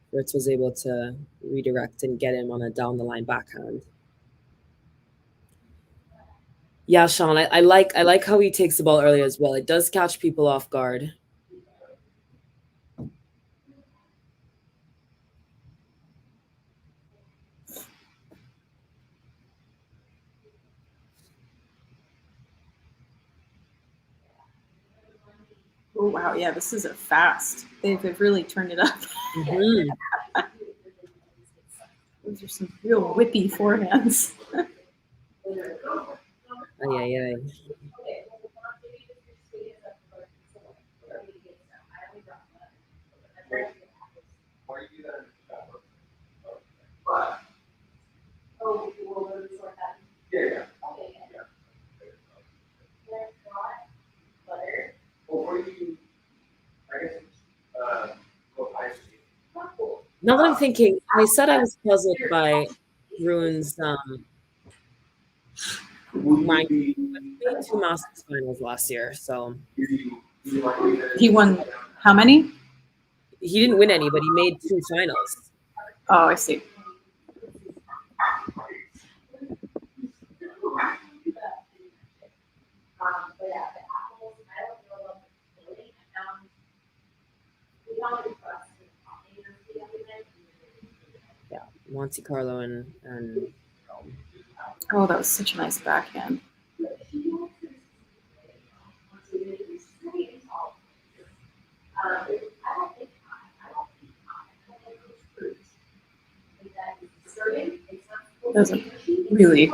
Fritz was able to redirect and get him on a down the line backhand. Yeah, Sean, I like how he takes the ball early as well. It does catch people off guard. Oh wow, yeah, this is a fast. They've really turned it up. Mm-hmm. Those are some real whippy forehands. Yeah. Now that I'm thinking, I said I was puzzled by Rune's rank. He made 2 Masters finals last year, so He won how many? he didn't win any, but he made 2 finals. Oh, I see. Yeah, Monte Carlo and Oh, that was such a nice backhand. That was a really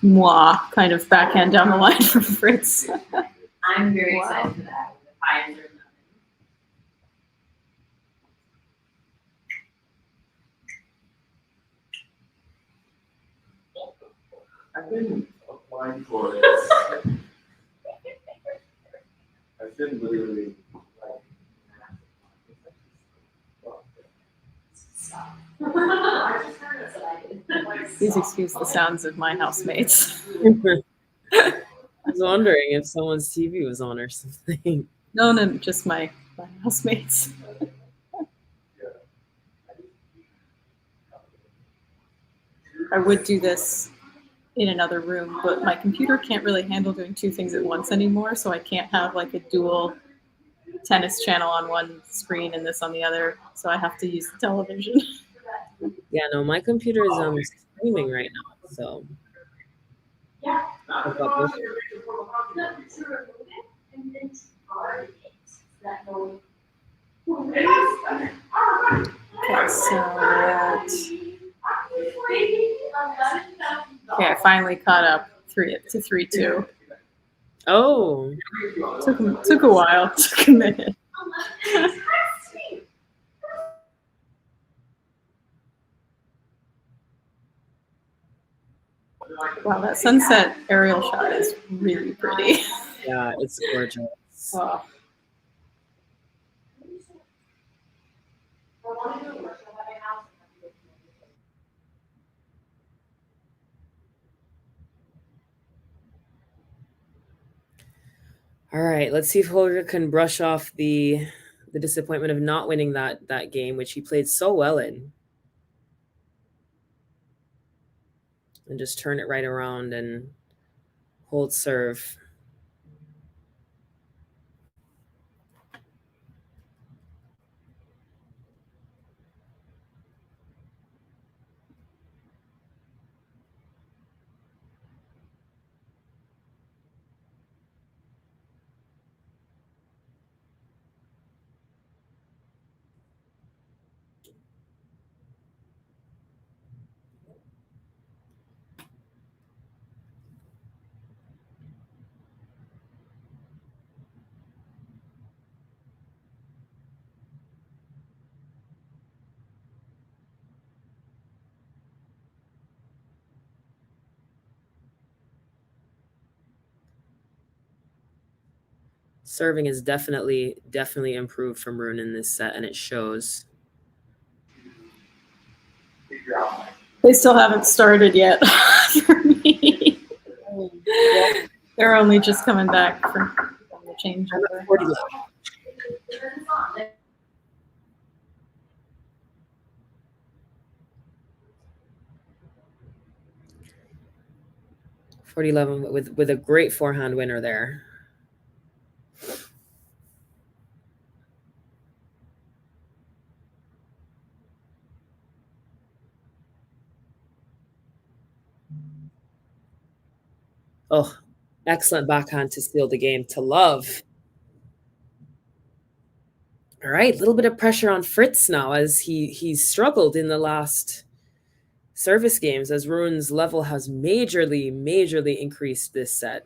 moi kind of backhand down the line from Fritz. I'm very excited for that. I've been applying for it. I've been literally like. Please excuse the sounds of my housemates. I was wondering if someone's TV was on or something. No, just my housemates. I would do this in another room, but my computer can't really handle doing 2 things at once anymore, so I can't have like a dual tennis channel on one screen and this on the other, so I have to use the television. Yeah, no, my computer is streaming right now, so. Okay, so finally caught up 3-2. Oh, Took a while. Took a minute. Wow, that sunset aerial shot is really pretty. yeah, it's gorgeous. Oh. All right, let's see if Holger can brush off the disappointment of not winning that game, which he played so well in, and just turn it right around and hold serve. Serving is definitely improved from Rune in this set, and it shows. They still haven't started yet for me. They're only just coming back from the changeover. 40-11 with a great forehand winner there. Oh, excellent backhand to steal the game to love. All right, a little bit of pressure on Fritz now as he's struggled in the last service games as Rune's level has majorly increased this set.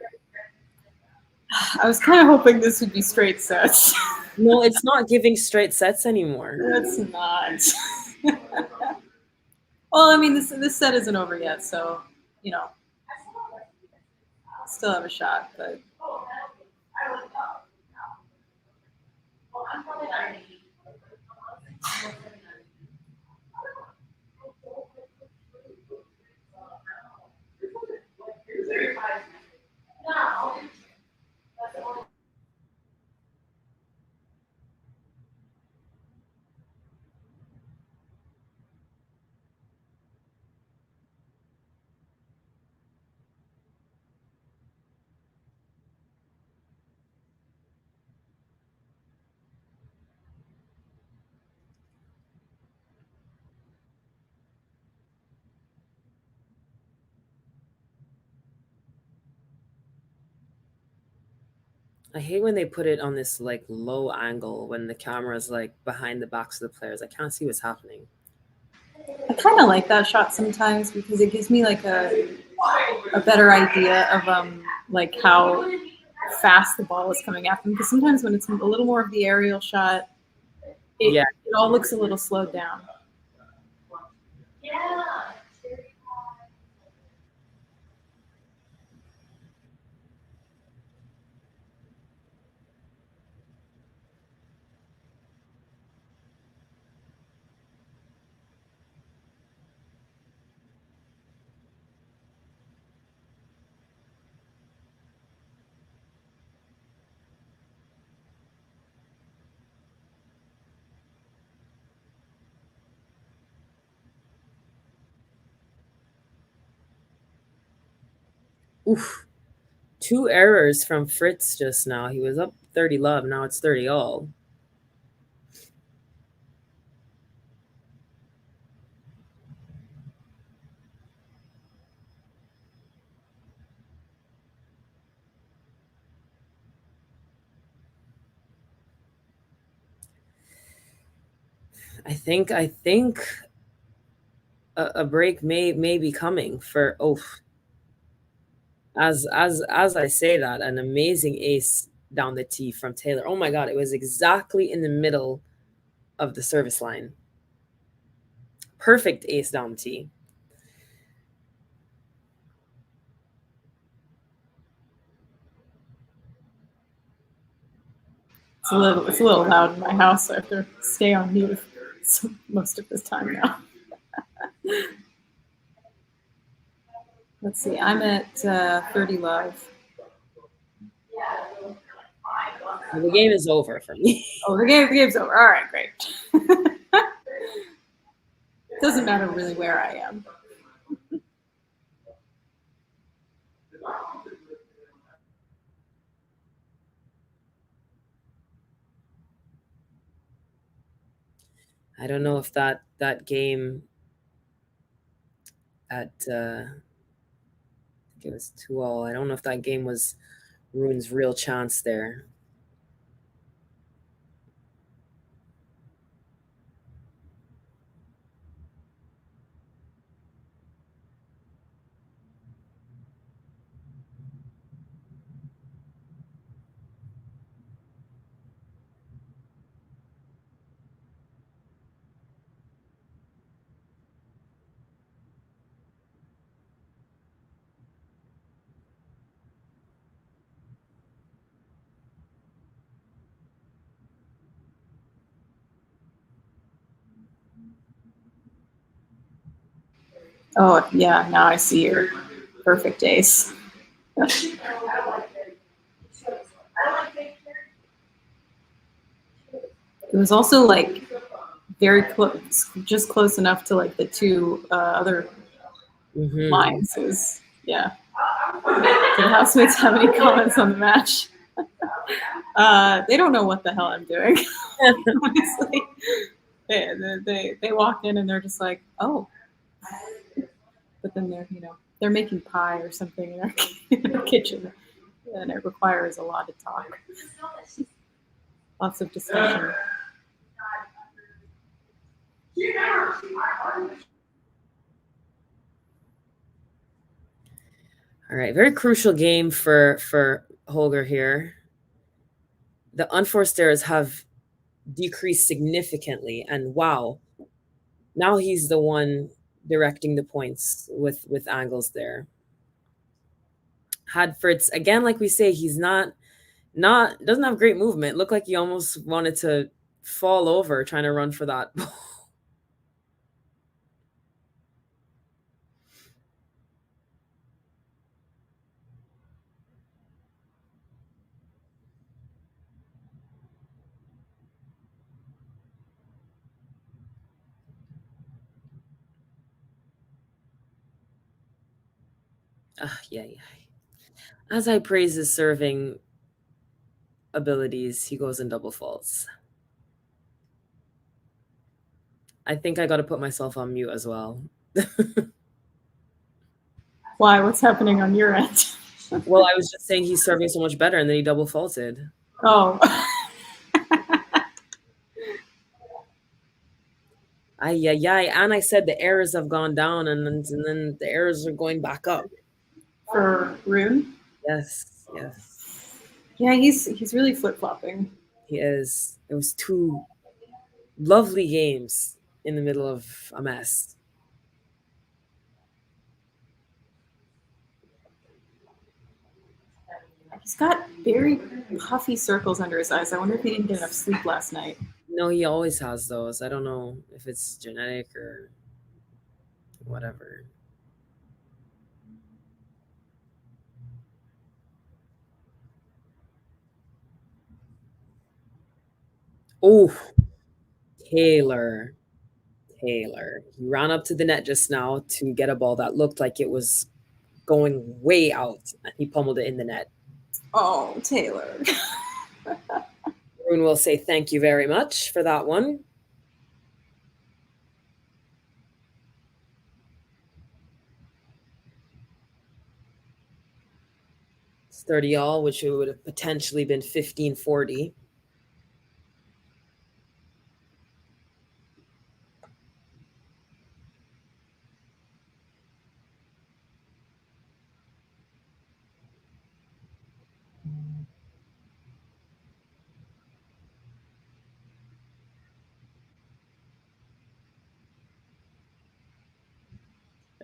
I was kind of hoping this would be straight sets. No, it's not giving straight sets anymore. It's not. Well, I mean, this set isn't over yet, so, you know, still have a shot, but. I hate when they put it on this like low angle when the camera's like behind the backs of the players. I can't see what's happening. I kind of like that shot sometimes because it gives me like a better idea of like how fast the ball is coming at them. Because sometimes when it's a little more of the aerial shot, it all looks a little slowed down. Oof. 2 errors from Fritz just now. He was up 30 love. Now it's 30 all. I think a break may be coming for As I say that, an amazing ace down the tee from Taylor. Oh my god, it was exactly in the middle of the service line. Perfect ace down the tee. It's a little loud in my house, so I have to stay on mute most of this time now. Let's see, I'm at 30 love. The game is over for me. Oh, the game's over. All right, great. Doesn't matter really where I am. I don't know if that game at it was 2-all. I don't know if that game was Rune's real chance there. Oh, yeah, now I see your perfect ace. It was also like very close, just close enough to like the two other lines. It was, yeah. Do the housemates have any comments on the match? They don't know what the hell I'm doing. Honestly, they walk in and they're just like, oh, but then they're making pie or something in our kitchen, and it requires a lot of talk, lots of discussion. All right, very crucial game for Holger here. The unforced errors have decreased significantly, and wow, now he's the one directing the points with angles there. Had Fritz again, like we say, he's not doesn't have great movement. Looked like he almost wanted to fall over trying to run for that. Yeah. As I praise his serving abilities, he goes in double faults. I think I got to put myself on mute as well. Why? What's happening on your end? Well, I was just saying he's serving so much better, and then he double faulted. Oh. And I said the errors have gone down, and then the errors are going back up. For Rune? Yes. Yeah, he's really flip-flopping. He is. It was 2 lovely games in the middle of a mess. He's got very puffy circles under his eyes. I wonder if he didn't get enough sleep last night. No, he always has those. I don't know if it's genetic or whatever. Oh, Taylor. He ran up to the net just now to get a ball that looked like it was going way out, and he pummeled it in the net. Oh, Taylor. Rune will say thank you very much for that one. It's 30 all, which would have potentially been 15-40.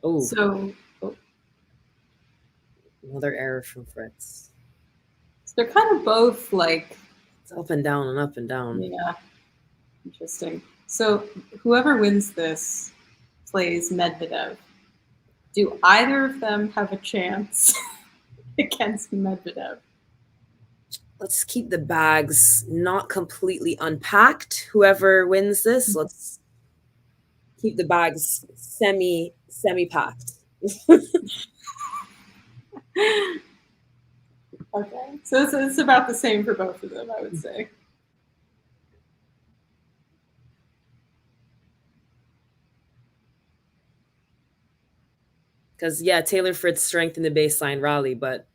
Oh, So another error from Fritz. they're kind of both like, It's up and down and up and down. yeah, interesting. So whoever wins this plays Medvedev. Do either of them have a chance against Medvedev? Let's keep the bags not completely unpacked. Whoever wins this, let's keep the bags semi packed. Okay, so it's about the same for both of them, I would say. Because yeah, Taylor Fritz strengthened the baseline rally, but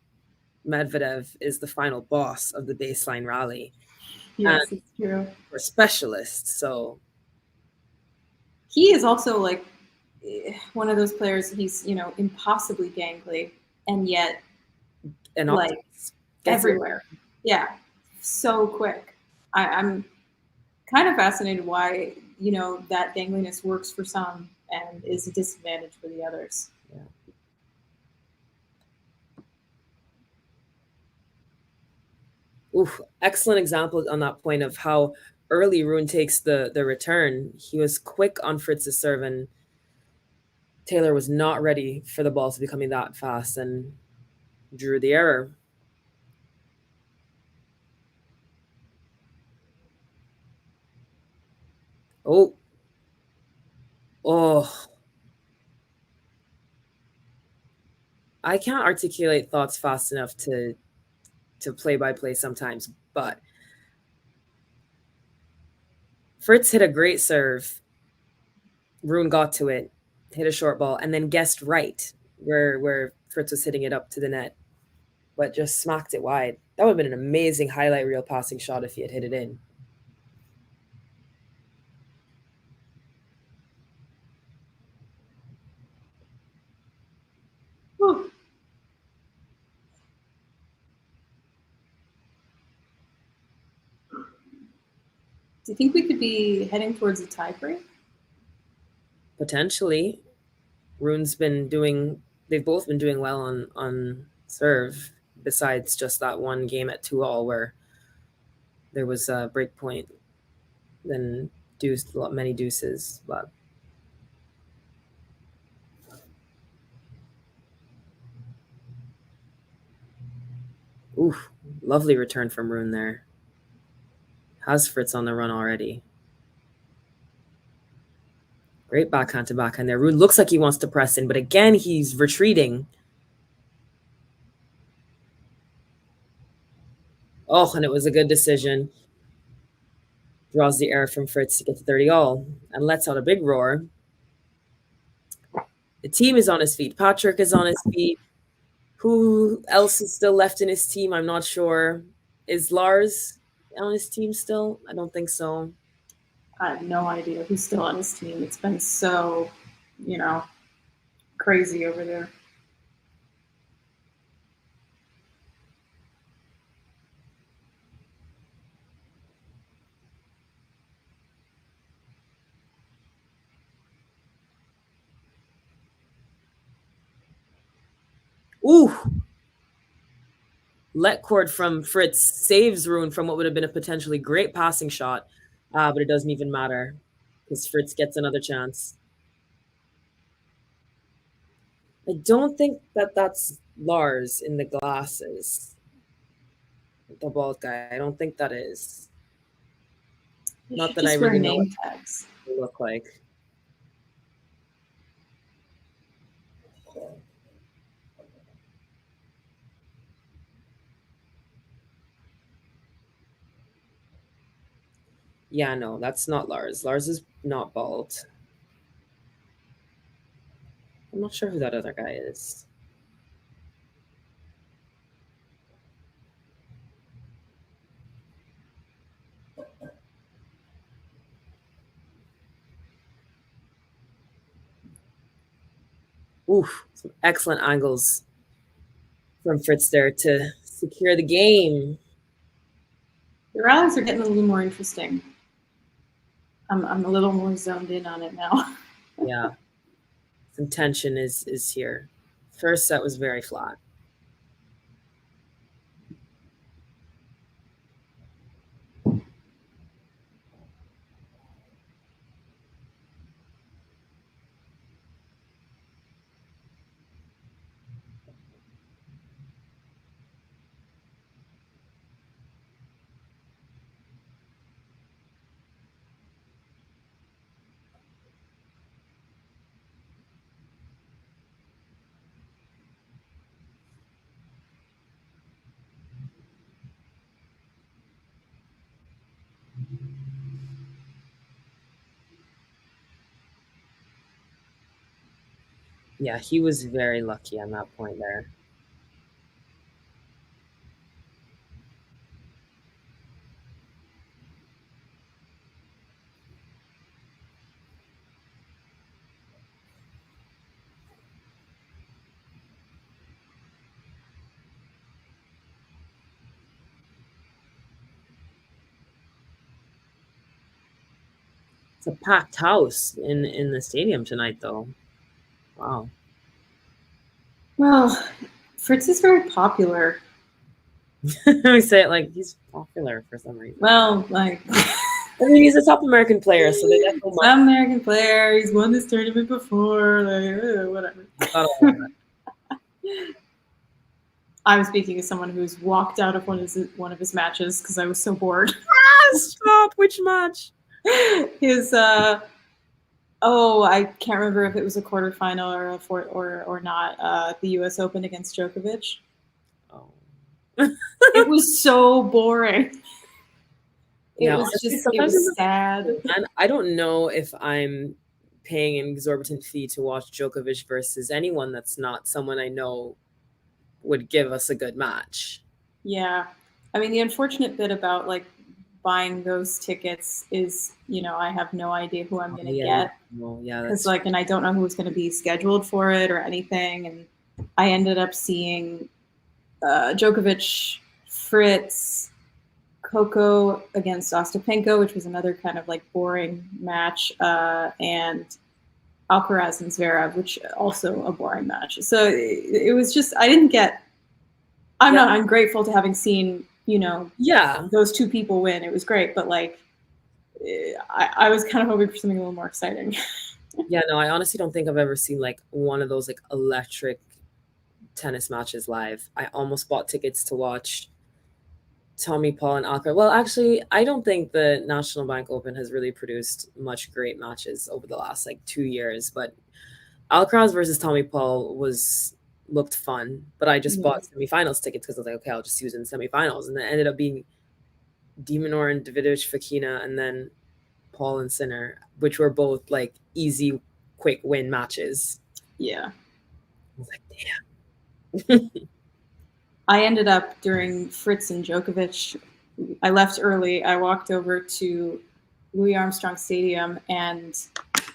Medvedev is the final boss of the baseline rally. Yes, it's true. We're specialists, so He is also like one of those players. He's impossibly gangly, and yet and like everywhere. Yeah, so quick. I'm kind of fascinated why that gangliness works for some and is a disadvantage for the others. Yeah. Oof, excellent example on that point of how early Rune takes the return. He was quick on Fritz's serve, and Taylor was not ready for the ball to be coming that fast and drew the error. Oh. I can't articulate thoughts fast enough to play by play sometimes, but Fritz hit a great serve. Rune got to it, hit a short ball, and then guessed right where Fritz was hitting it up to the net, but just smacked it wide. That would have been an amazing highlight reel passing shot if he had hit it in. Whew. Do you think we could be heading towards a tie break? Potentially. Rune's been doing, they've both been doing well on serve, besides just that one game at 2-all where there was a break point, then many deuces. But oof, lovely return from Rune there. Has Fritz on the run already. Great backhand to backhand there. Rune looks like he wants to press in, but again, he's retreating. Oh, and it was a good decision. Draws the error from Fritz to get to 30-all and lets out a big roar. The team is on his feet. Patrick is on his feet. Who else is still left in his team? I'm not sure. Is Lars on his team still? I don't think so. I have no idea who's still on his team. It's been so, crazy over there. Ooh. Let cord from Fritz saves Rune from what would have been a potentially great passing shot, but it doesn't even matter because Fritz gets another chance. I don't think that's Lars in the glasses. The bald guy. I don't think that is. Not that I really know what tags. they look like. Yeah, no, that's not Lars. Lars is not bald. I'm not sure who that other guy is. Oof, some excellent angles from Fritz there to secure the game. The rallies are getting a little more interesting. I'm a little more zoned in on it now. Yeah. Some tension is here. First set was very flat. Yeah, he was very lucky on that point there. It's a packed house in the stadium tonight, though. Wow. Well, Fritz is very popular. I say it like he's popular for some reason. Well, like I mean, he's a top American player, so they definitely want some American player. He's won this tournament before. Like whatever. I'm speaking as someone who's walked out of one of his matches because I was so bored. Stop! Which match? His I can't remember if it was a quarterfinal or not. The U.S. Open against Djokovic. Oh. It was so boring. It Yeah, was honestly, just it sometimes was sad. And I don't know if I'm paying an exorbitant fee to watch Djokovic versus anyone that's not someone I know would give us a good match. Yeah, I mean the unfortunate bit about like buying those tickets is, you know, I have no idea who I'm gonna get. Well, yeah, Because that's like, and I don't know who's going to be scheduled for it or anything. And I ended up seeing Djokovic, Fritz, Coco against Ostapenko, which was another kind of like boring match, and Alcaraz and Zverev, which also a boring match. So it was just I didn't get. I'm grateful to having seen, you know, those two people win. It was great, but like I was kind of hoping for something a little more exciting. Yeah, no, I honestly don't think I've ever seen like one of those like electric tennis matches live. I almost bought tickets to watch Tommy Paul and Alcaraz. Well, actually, I don't think the National Bank Open has really produced much great matches over the last like 2 years, but Alcaraz versus Tommy Paul looked fun, but I just bought semifinals tickets because I was like, okay, I'll just use it in semifinals, and then it ended up being Demonor and Davidovich Fokina, and then Paul and Sinner, which were both like easy, quick win matches. Yeah. I was like, damn. I ended up during Fritz and Djokovic. I left early. I walked over to Louis Armstrong Stadium, and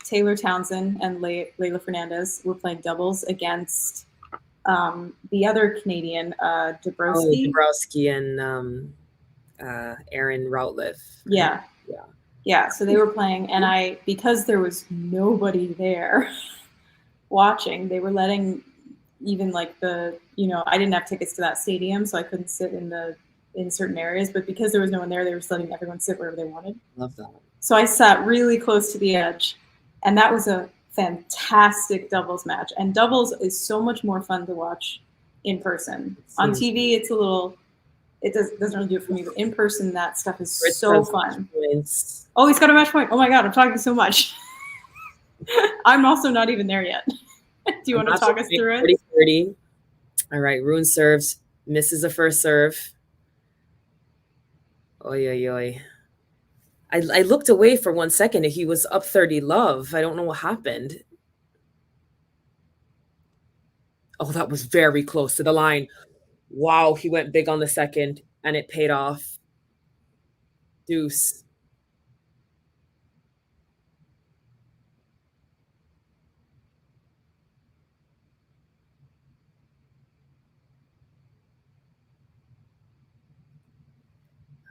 Taylor Townsend and Leylah Fernandez were playing doubles against the other Canadian, Dabrowski. Dabrowski and Aaron Routliffe. Yeah. Yeah, so they were playing, and because there was nobody there watching, they were letting even like I didn't have tickets to that stadium, so I couldn't sit in certain areas, but because there was no one there, they were just letting everyone sit wherever they wanted. Love that. So I sat really close to the edge, and that was a fantastic doubles match. And doubles is so much more fun to watch in person. On TV, it's a little... It doesn't really do it for me, but in person, that stuff is so fun. Oh, he's got a match point. Oh my God, I'm talking so much. I'm also not even there yet. Do you want to talk us through it? 30-30. All right, Rune serves, misses the first serve. Oy, oy, oy. I looked away for 1 second and he was up 30 love. I don't know what happened. Oh, that was very close to the line. Wow, he went big on the second, and it paid off. Deuce.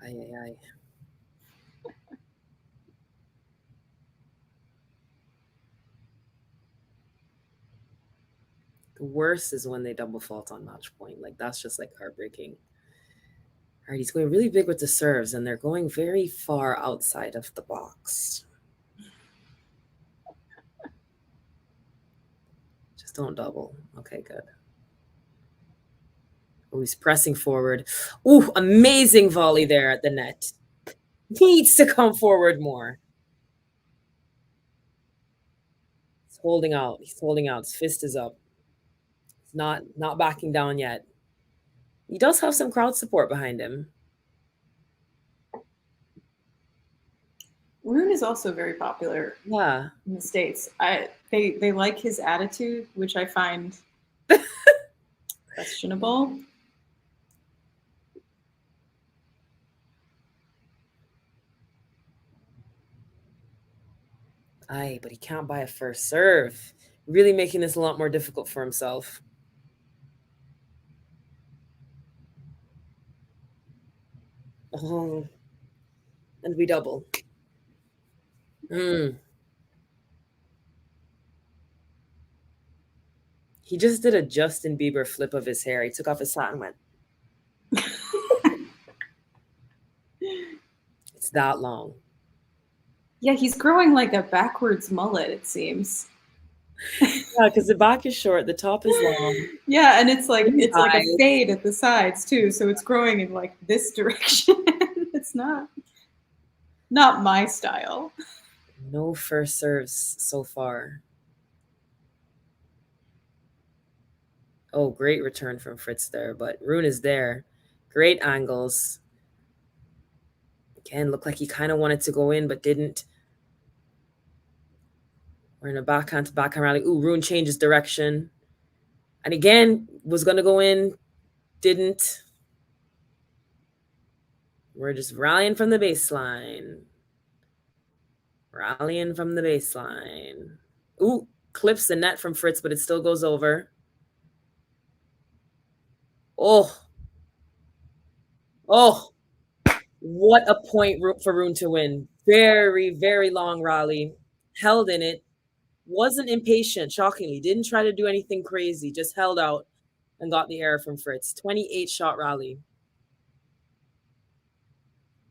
Ay, ay, ay. The worst is when they double fault on match point. Like, that's just like heartbreaking. All right, he's going really big with the serves, and they're going very far outside of the box. Just don't double. Okay, good. Oh, he's pressing forward. Ooh, amazing volley there at the net. Needs to come forward more. He's holding out. He's holding out. His fist is up. He's not backing down yet. He does have some crowd support behind him. Rune is also very popular Yeah. in the States. They like his attitude, which I find questionable. Aye, but he can't buy a first serve. Really making this a lot more difficult for himself. Oh, and we double. He just did a Justin Bieber flip of his hair. He took off his hat and went. It's that long. Yeah, he's growing like a backwards mullet, it seems. Yeah, because the back is short, the top is long. Yeah, and it's like a Sides. fade at the sides too, so it's growing in like this direction. It's not my style. No first serves so far. Oh, great return from Fritz there, but Rune is there. Great angles. Again, looked like he kind of wanted to go in, but didn't. We're in a backhand to backhand rally. Ooh, Rune changes direction. And again, was going to go in, didn't. We're just rallying from the baseline. Rallying from the baseline. Ooh, clips the net from Fritz, but it still goes over. Oh, what a point for Rune to win. Very, very long rally. Held in it. Wasn't impatient, shockingly. Didn't try to do anything crazy. Just held out and got the error from Fritz. 28-shot rally.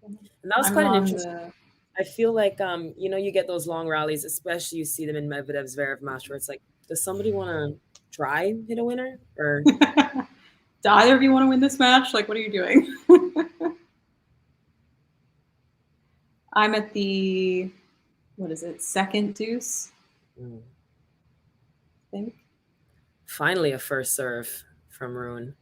And that was quite an interesting. I feel like, you get those long rallies, especially you see them in Medvedev's Zverev match where it's like, does somebody want to try hit a winner? Or do either of you want to win this match? Like, what are you doing? I'm at the, second deuce? I think. Finally a first serve from Rune.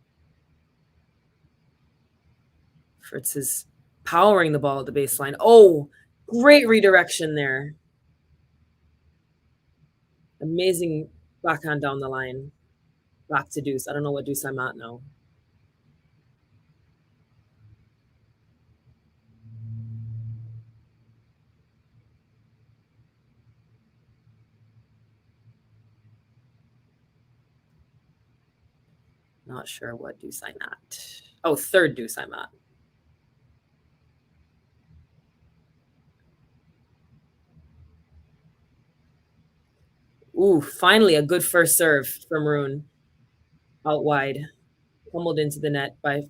Fritz is powering the ball at the baseline. Oh, great redirection there. Amazing backhand down the line. Back to deuce. I don't know what deuce I'm at now. Not sure what deuce I'm at. Oh, third deuce I'm at. Ooh, finally a good first serve from Rune. Out wide. Pummeled into the net by...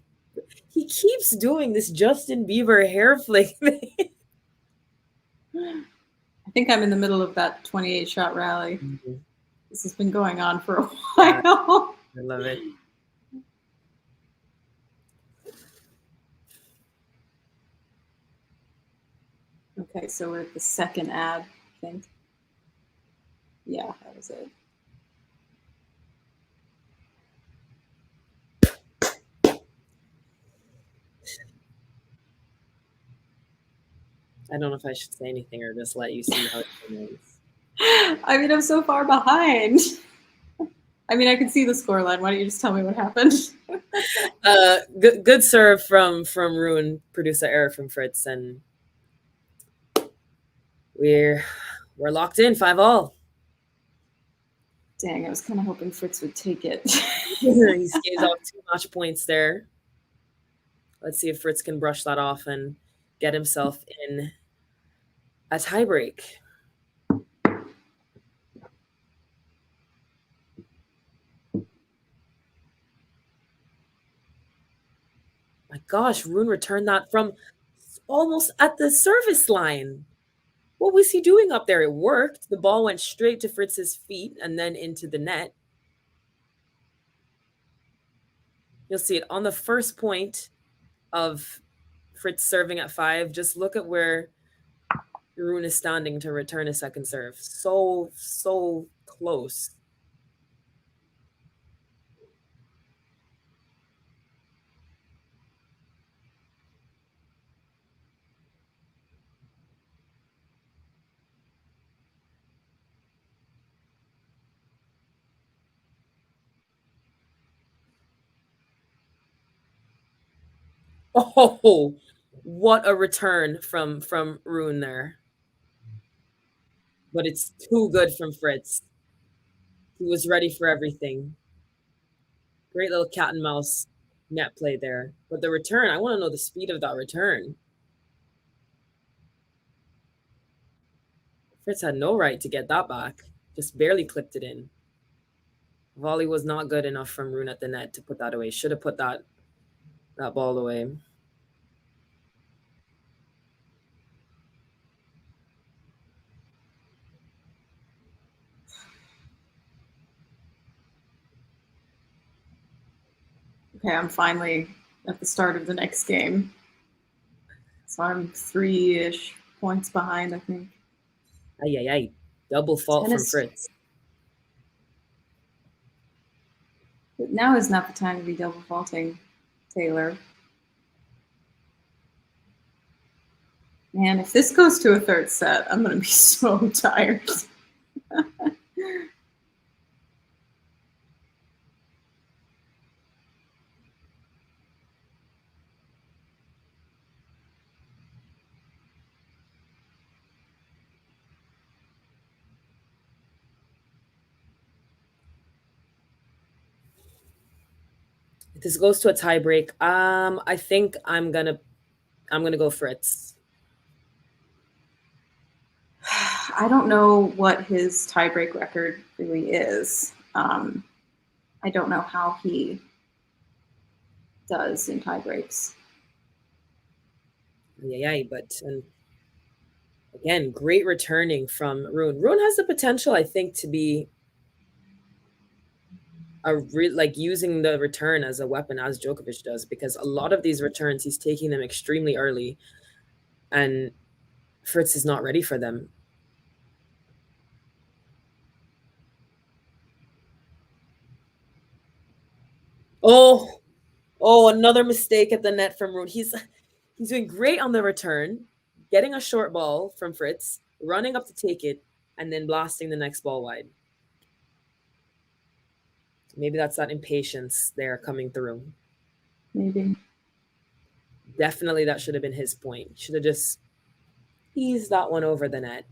He keeps doing this Justin Bieber hair flick thing. I think I'm in the middle of that 28-shot rally. Mm-hmm. This has been going on for a while. I love it. Okay, so we're at the second ad, I think. Yeah, that was it. I don't know if I should say anything or just let you see how it goes. I mean, I'm so far behind. I mean, I can see the scoreline. Why don't you just tell me what happened? Good serve from Rune, produce an error from Fritz, and we're locked in 5-all. Dang, I was kind of hoping Fritz would take it. He skates off 2 match points there. Let's see if Fritz can brush that off and get himself in a tiebreak. My gosh, Rune returned that from almost at the service line. What was he doing up there? It worked. The ball went straight to Fritz's feet and then into the net. You'll see it on the first point of Fritz serving at 5. Just look at where Rune is standing to return a second serve. So close. Oh, what a return from Rune there. But it's too good from Fritz. He was ready for everything. Great little cat and mouse net play there. But the return, I want to know the speed of that return. Fritz had no right to get that back. Just barely clipped it in. Volley was not good enough from Rune at the net to put that away. Should have put that ball away. Okay, I'm finally at the start of the next game. So I'm 3-ish points behind, I think. Ay. Double fault from Fritz. But now is not the time to be double faulting Taylor. Man, if this goes to a third set, I'm going to be so tired. If this goes to a tie break, I think I'm gonna go Fritz. I don't know what his tiebreak record really is. I don't know how he does in tiebreaks. Yeah, but again, great returning from Rune. Rune has the potential, I think, to be like using the return as a weapon, as Djokovic does, because a lot of these returns he's taking them extremely early, and Fritz is not ready for them. Oh, another mistake at the net from Rune. He's doing great on the return, getting a short ball from Fritz, running up to take it, and then blasting the next ball wide. Maybe that's that impatience there coming through. Maybe. Definitely that should have been his point. Should have just eased that one over the net.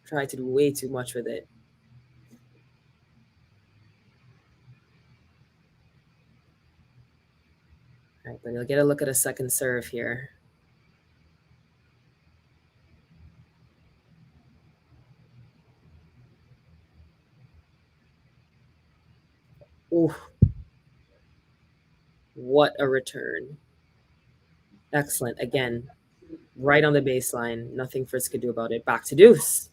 Tried to do way too much with it. All right, but you'll get a look at a second serve here. Ooh. What a return. Excellent. Again, right on the baseline. Nothing Fritz could do about it. Back to deuce.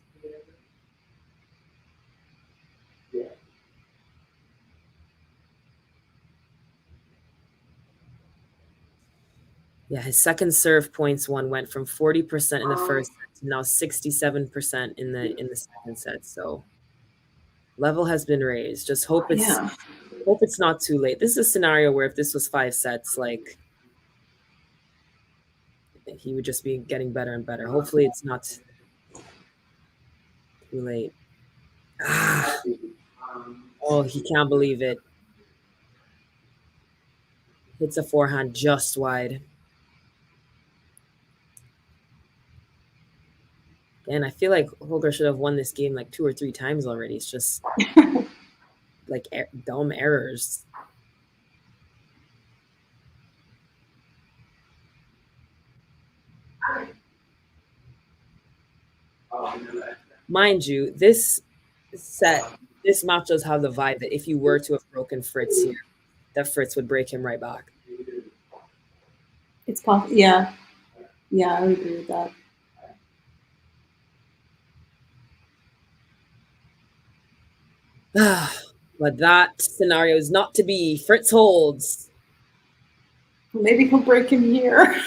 Yeah, his second serve points went from 40% in the first set to now 67% in the second set. So level has been raised. Just hope it's not too late. This is a scenario where if this was 5 sets, like he would just be getting better and better. Hopefully it's not too late. Oh, he can't believe it. Hits a forehand just wide. And I feel like Holger should have won this game like 2 or 3 times already. It's just like dumb errors. Mind you, this match does have the vibe that if you were to have broken Fritz here, that Fritz would break him right back. It's possible. Yeah. Yeah, I would agree with that. But that scenario is not to be. Fritz holds. Maybe he'll break him here.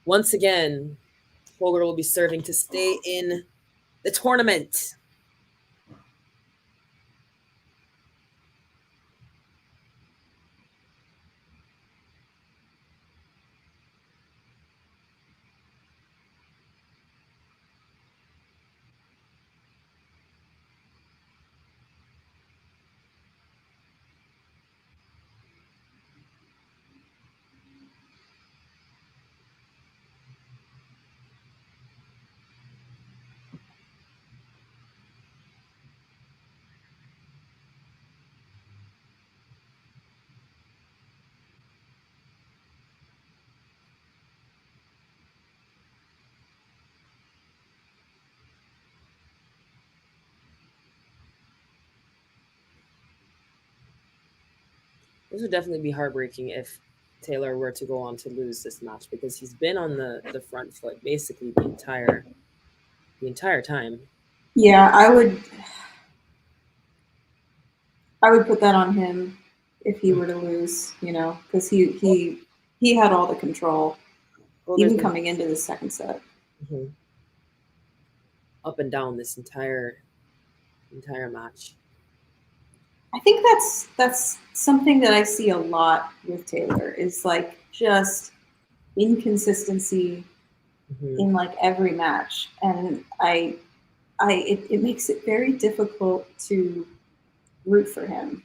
Once again, Holger will be serving to stay in the tournament. This would definitely be heartbreaking if Taylor were to go on to lose this match, because he's been on the front foot basically the entire time. Yeah, I would put that on him if he were to lose, because he had all the control, Well, even there's coming into the second set. been up and down this entire match. I think that's something that I see a lot with Taylor, is like just inconsistency in like every match, and it makes it very difficult to root for him.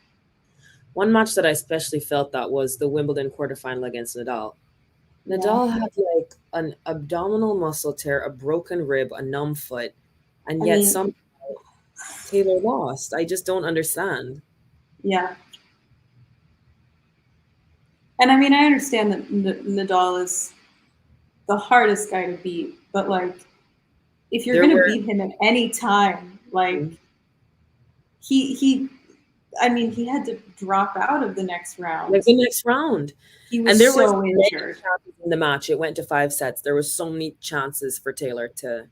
One match that I especially felt that was the Wimbledon quarterfinal against Nadal. Nadal had like an abdominal muscle tear, a broken rib, a numb foot, and yet somehow Taylor lost. I just don't understand. Yeah. And I mean, I understand that Nadal is the hardest guy to beat, but like, if you're going to beat him at any time, like he had to drop out of the next round. Like the next round. He was so injured. In the match, it went to 5 sets. There was so many chances for Taylor to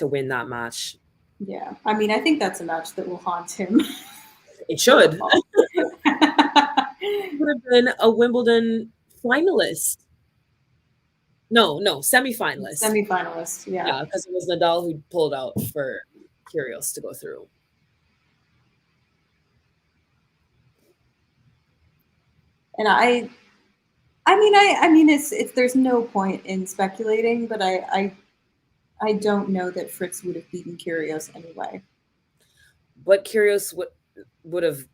win that match. Yeah. I mean, I think that's a match that will haunt him. It should. He would have been a Wimbledon finalist. No, semi-finalist. Semi-finalist, yeah. Yeah, because it was Nadal who pulled out for Kyrgios to go through. And I mean, it's there's no point in speculating, but I don't know that Fritz would have beaten Kyrgios anyway. But Kyrgios would have.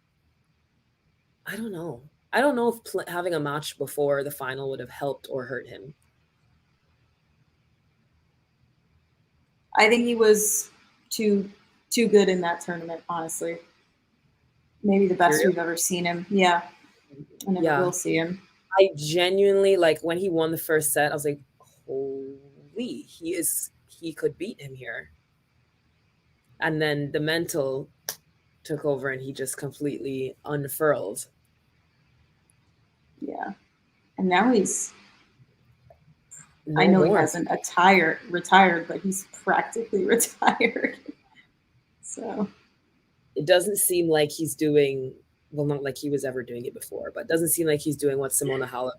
I don't know. I don't know if having a match before the final would have helped or hurt him. I think he was too good in that tournament, honestly. Maybe the best we've ever seen him. Yeah. I never will see him. I genuinely, like, when he won the first set, I was like, holy, he could beat him here. And then the mental took over and he just completely unfurled. Yeah. And now he's I know he hasn't retired, but he's practically retired. So it doesn't seem like he's doing, well, not like he was ever doing it before, but it doesn't seem like he's doing what Simona Halep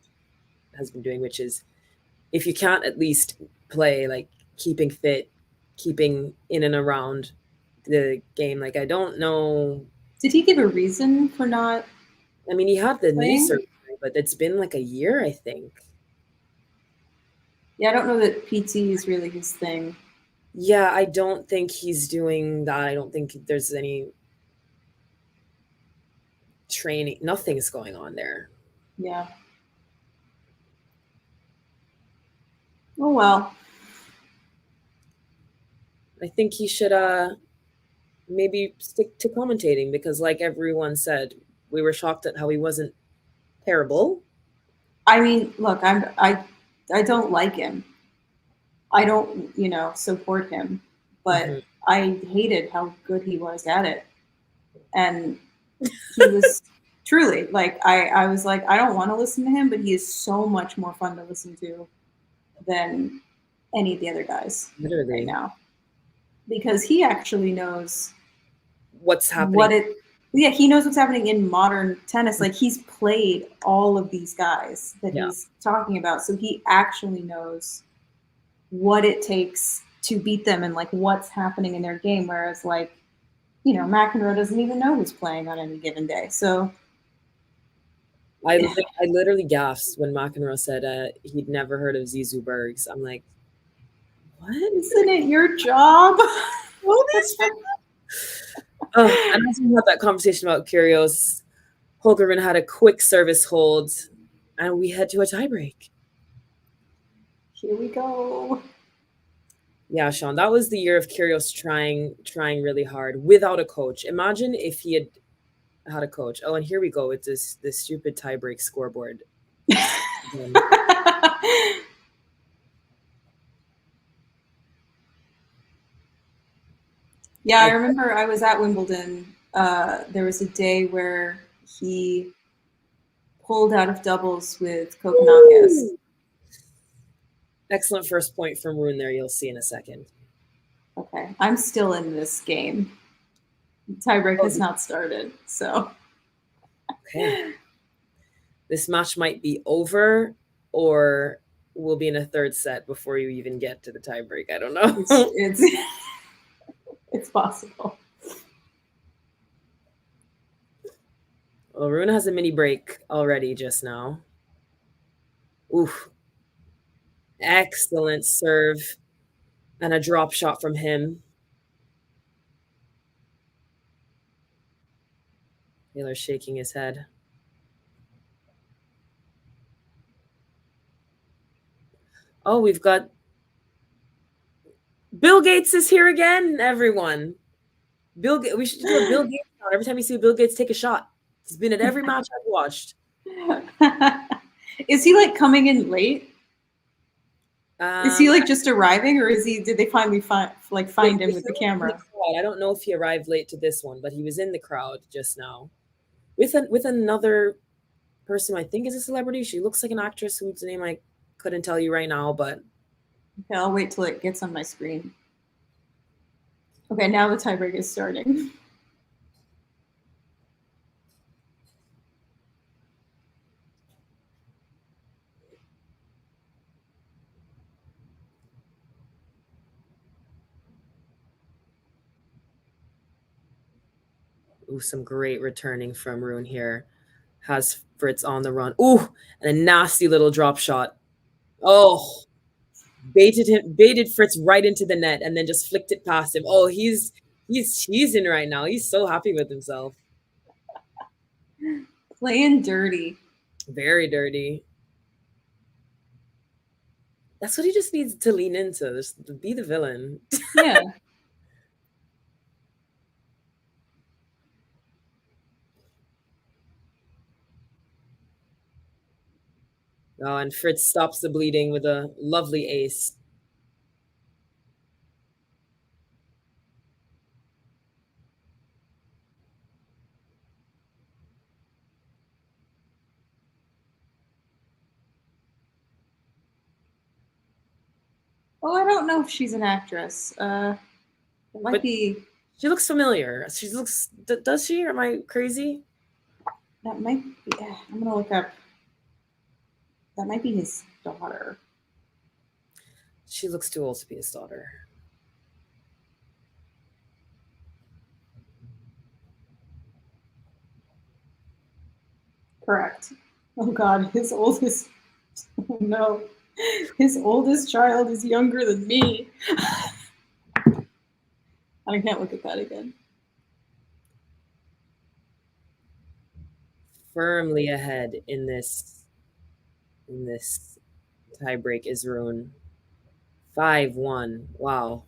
has been doing, which is, if you can't at least play, like keeping fit, keeping in and around the game. Like, I don't know. Did he give a reason for not? I mean, he had the knee surgery, but it's been like a year, I think. Yeah, I don't know that PT is really his thing. Yeah, I don't think he's doing that. I don't think there's any training. Nothing's going on there. Yeah. Oh, well. I think he should maybe stick to commentating, because like everyone said, we were shocked at how he wasn't terrible. I mean, look, I don't like him. I don't, support him, but I hated how good he was at it. And he was Truly, like I was like, I don't want to listen to him, but he is so much more fun to listen to than any of the other guys right Literally. now, because he actually knows What's happening? what it. Yeah, he knows what's happening in modern tennis. Like he's played all of these guys that Yeah. he's talking about, so he actually knows what it takes to beat them and like what's happening in their game. Whereas like, you know, McEnroe doesn't even know who's playing on any given day. So I literally gasped when McEnroe said he'd never heard of Zizou Bergs. I'm like, what? isn't it your job? And as we had that conversation about Kyrgios, Holger Rune had a quick service hold, and we head to a tiebreak. Here we go. Yeah, Sean, that was the year of Kyrgios trying really hard without a coach. Imagine if he had a coach. Oh, and here we go with this stupid tiebreak scoreboard. Yeah, I remember I was at Wimbledon. There was a day where he pulled out of doubles with Kokkinakis. Excellent first point from Rune there. You'll see in a second. Okay, I'm still in this game. The tiebreak has not started, so. Okay. This match might be over, or we'll be in a third set before you even get to the tiebreak. I don't know. It's possible. Well, Rune has a mini break already just now. Oof. Excellent serve. And a drop shot from him. Taylor's shaking his head. Oh, we've got Bill Gates is here again, everyone. We should do a Bill Gates shot. Every time you see Bill Gates take a shot. He's been at every match I've watched. Is he like coming in late? Is he like just arriving, or did they finally find him with the camera? I don't know if he arrived late to this one, but he was in the crowd just now with another person who I think is a celebrity. She looks like an actress whose name I couldn't tell you right now, but okay, I'll wait till it gets on my screen. Okay, now the tiebreak is starting. ooh, some great returning from Rune here. Has Fritz on the run. Ooh, and a nasty little drop shot. Oh, baited Fritz right into the net and then just flicked it past him. Oh, he's cheesing right now. He's so happy with himself. Playing dirty. Very dirty. That's what he just needs to lean into. Just be the villain. Yeah. Oh, and Fritz stops the bleeding with a lovely ace. Oh, I don't know if she's an actress. It might be. She looks familiar. She looks. Does she? Or am I crazy? That might be. I'm gonna look up. That might be his daughter. She looks too old to be his daughter. Correct. Oh God, his oldest. Oh no, his oldest child is younger than me. I can't look at that again. Firmly ahead in this tiebreak is Rune. 5-1. Wow.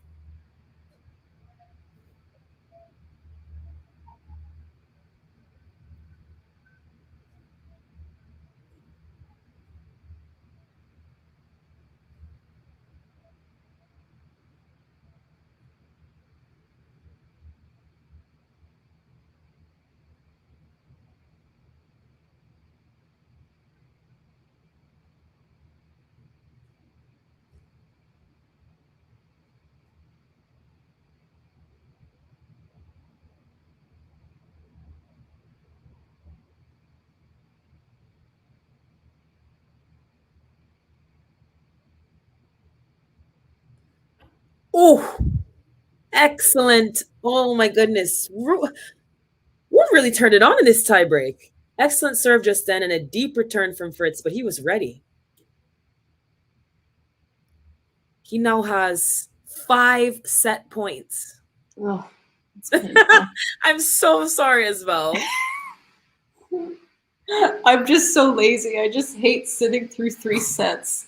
Oh, excellent. Oh my goodness. Rune really turned it on in this tie break. Excellent serve just then and a deep return from Fritz, but he was ready. He now has 5 set points. Oh, it's painful. I'm so sorry, Isabel. I'm just so lazy. I just hate sitting through 3 sets.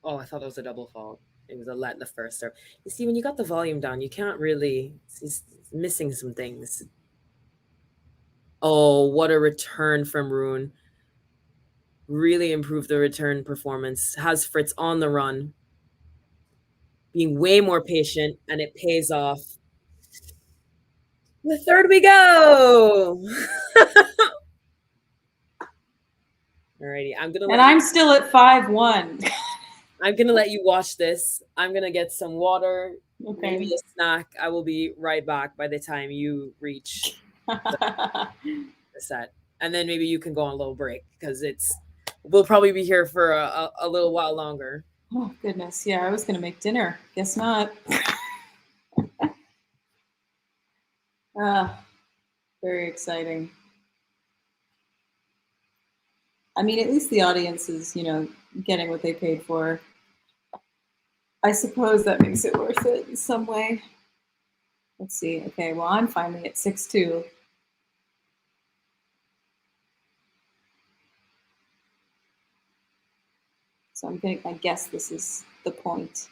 Oh, I thought that was a double fault. It was a let in the first serve. You see, when you got the volume down, you can't really. It's missing some things. Oh, what a return from Rune. Really improved the return performance. Has Fritz on the run. Being way more patient, and it pays off. The third we go. Alrighty, And I'm still at 5-1. I'm gonna let you watch this. I'm gonna get some water, Okay. maybe a snack. I will be right back by the time you reach the set, and then maybe you can go on a little break because we'll probably be here for a little while longer. Oh goodness, yeah, I was gonna make dinner. Guess not. Very exciting. I mean, at least the audience is, getting what they paid for. I suppose that makes it worth it in some way. Let's see. Okay, well, I'm finally at 6-2. So I guess this is the point.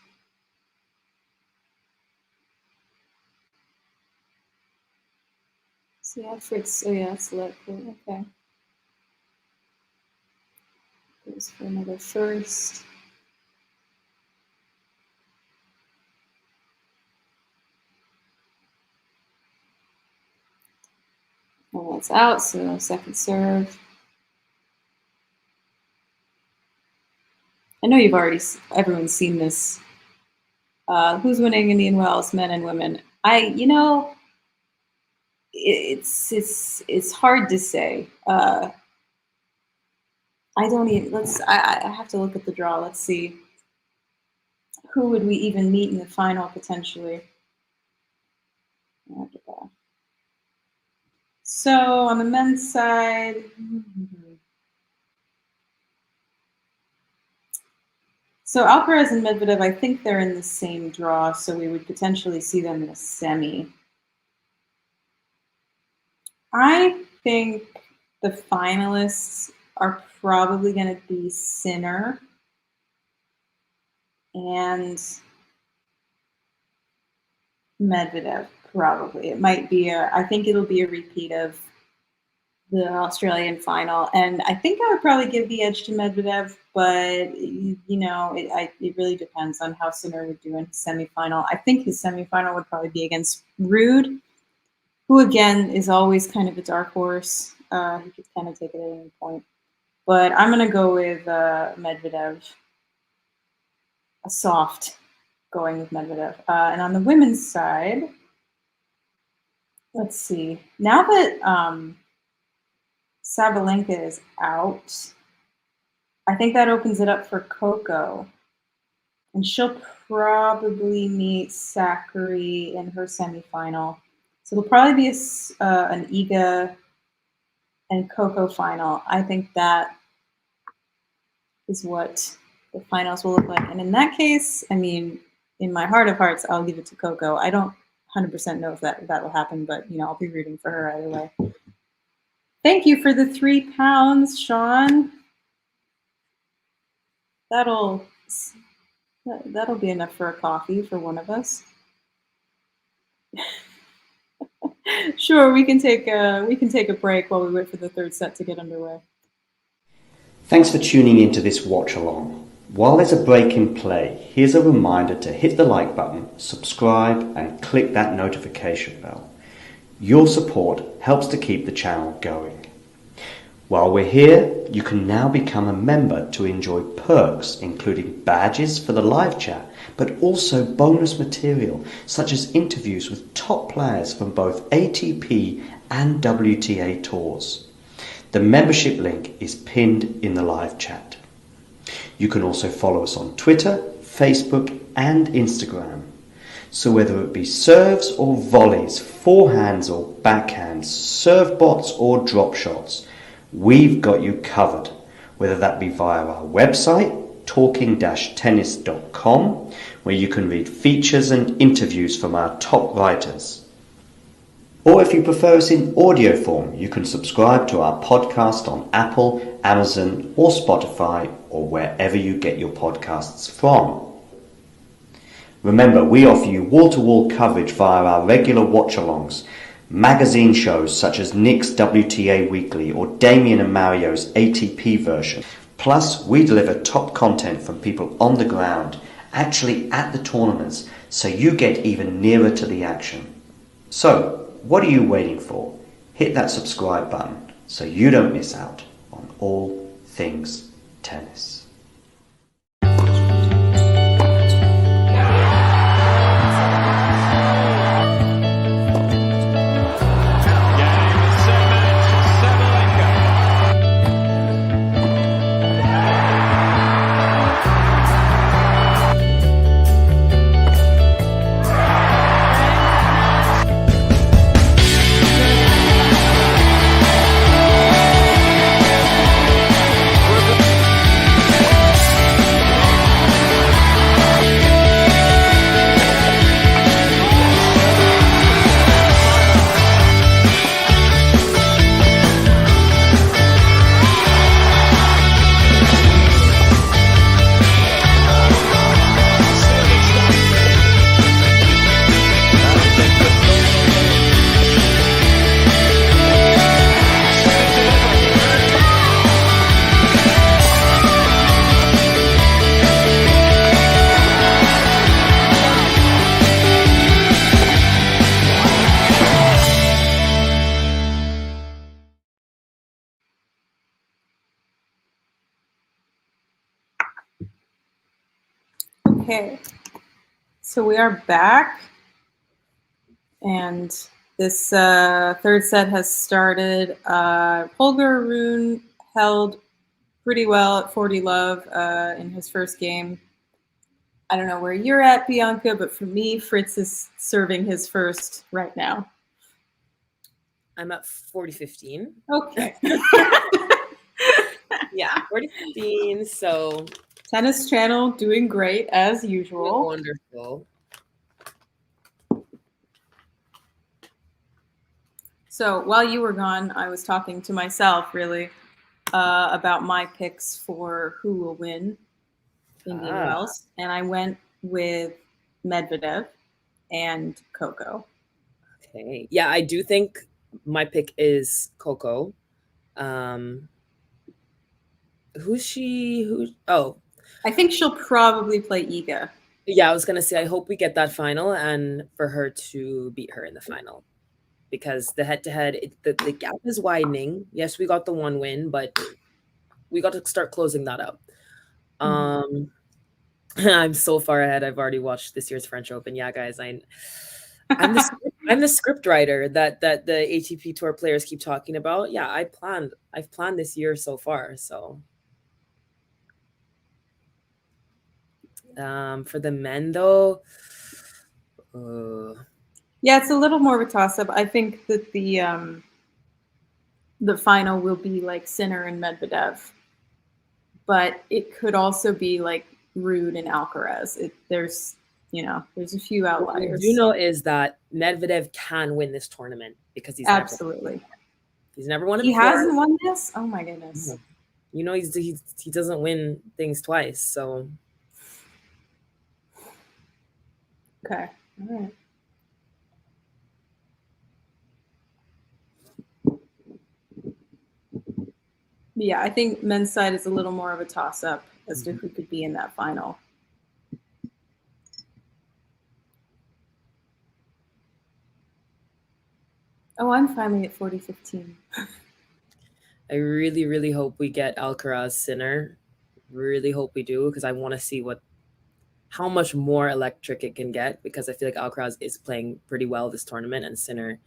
So yeah, Fritz. Oh yeah, it's lit. Okay. Goes for another first. And that's out, so second serve. I know everyone's seen this. Who's winning Indian Wells, men and women? It's hard to say. I don't even, I have to look at the draw. Let's see. Who would we even meet in the final potentially? So on the men's side, so Alcaraz and Medvedev, I think they're in the same draw, so we would potentially see them in a semi. I think the finalists are probably going to be Sinner and Medvedev, probably. It might be I think it'll be a repeat of the Australian final. And I think I would probably give the edge to Medvedev, but, it really depends on how Sinner would do in his semifinal. I think his semifinal would probably be against Rune, who, again, is always kind of a dark horse. He could kind of take it at any point. But I'm going to go with Medvedev. A soft going with Medvedev. And on the women's side, let's see. Now that Sabalenka is out, I think that opens it up for Coco. And she'll probably meet Sakkari in her semifinal. So it'll probably be an Iga and Coco final. I think that is what the finals will look like. And in that case, I mean, in my heart of hearts, I'll give it to Coco. I don't 100% know if that will happen, but, I'll be rooting for her either way. Thank you for the £3, Sean. That'll be enough for a coffee for one of us. Sure, we can take a break while we wait for the third set to get underway. Thanks for tuning into this watch along. While there's a break in play, here's a reminder to hit the like button, subscribe, and click that notification bell. Your support helps to keep the channel going. While we're here, you can now become a member to enjoy perks including badges for the live chat, but also bonus material such as interviews with top players from both ATP and WTA tours. The membership link is pinned in the live chat. You can also follow us on Twitter, Facebook and Instagram. So whether it be serves or volleys, forehands or backhands, serve bots or drop shots, we've got you covered. Whether that be via our website, talking-tennis.com, where you can read features and interviews from our top writers. Or if you prefer us in audio form, you can subscribe to our podcast on Apple, Amazon or Spotify or wherever you get your podcasts from. Remember, we offer you wall-to-wall coverage via our regular watch-alongs, magazine shows such as Nick's WTA Weekly or Damien and Mario's ATP version. Plus, we deliver top content from people on the ground, actually at the tournaments, so you get even nearer to the action. So, what are you waiting for? Hit that subscribe button so you don't miss out on all things tennis. Okay, so we are back, and this third set has started. Holger Rune held pretty well at 40 love in his first game. I don't know where you're at, Bianca, but for me, Fritz is serving his first right now. I'm at 40-15. Okay. Yeah, 40-15. So Tennis Channel doing great as usual. wonderful. So while you were gone, I was talking to myself really about my picks for who will win Indian Wells, and I went with Medvedev and Coco. Okay. Yeah, I do think my pick is Coco. Who's she? I think she'll probably play Iga. Yeah, I was gonna say I hope we get that final and for her to beat her in the final. Because the head-to-head, the gap is widening. Yes, we got the one win, but we got to start closing that up. I'm so far ahead. I've already watched this year's French Open. Yeah, guys, I'm the script writer that the ATP Tour players keep talking about. Yeah, I've planned this year so far. So, for the men though. Yeah, it's a little more of a toss-up. I think that the final will be like Sinner and Medvedev, but it could also be like Rune and Alcaraz. There's a few outliers. What you know is that Medvedev can win this tournament because he's absolutely. He's never won it. He before. hasn't won this. Oh my goodness. You know he doesn't win things twice. So. Okay. All right. Yeah, I think men's side is a little more of a toss-up. as to who could be in that final. Oh, I'm finally at 40-15. I really, really hope we get Alcaraz Sinner. Really hope we do, because I want to see how much more electric it can get, because I feel like Alcaraz is playing pretty well this tournament, and Sinner,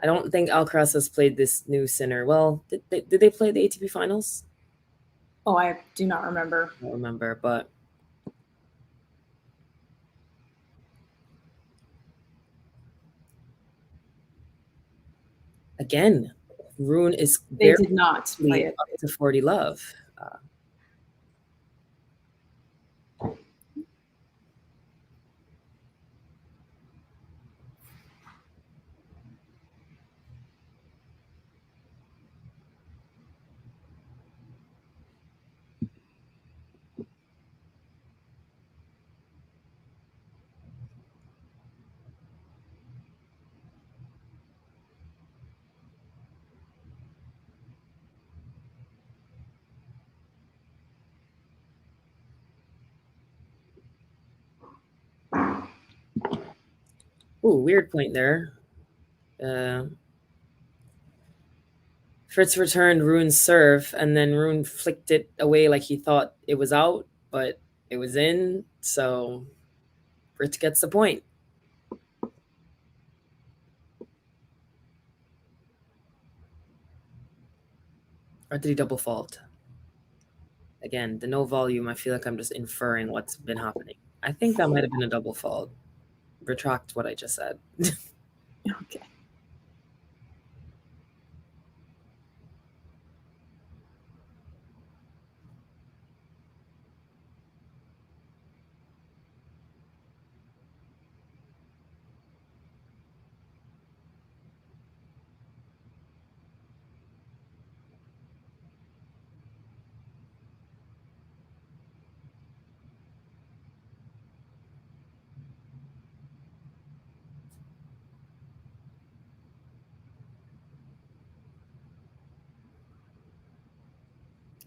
I don't think Alcaraz has played this new Sinner. Well, did they play the ATP finals? Oh, I do not remember. I don't remember, but again, Rune is They very did not play it. up to 40 love. Ooh, weird point there. Fritz returned Rune's serve, and then Rune flicked it away like he thought it was out, but it was in. So Fritz gets the point. Or did he double fault? Again, the no volume, I feel like I'm just inferring what's been happening. I think that might have been a double fault. Retract what I just said. Okay.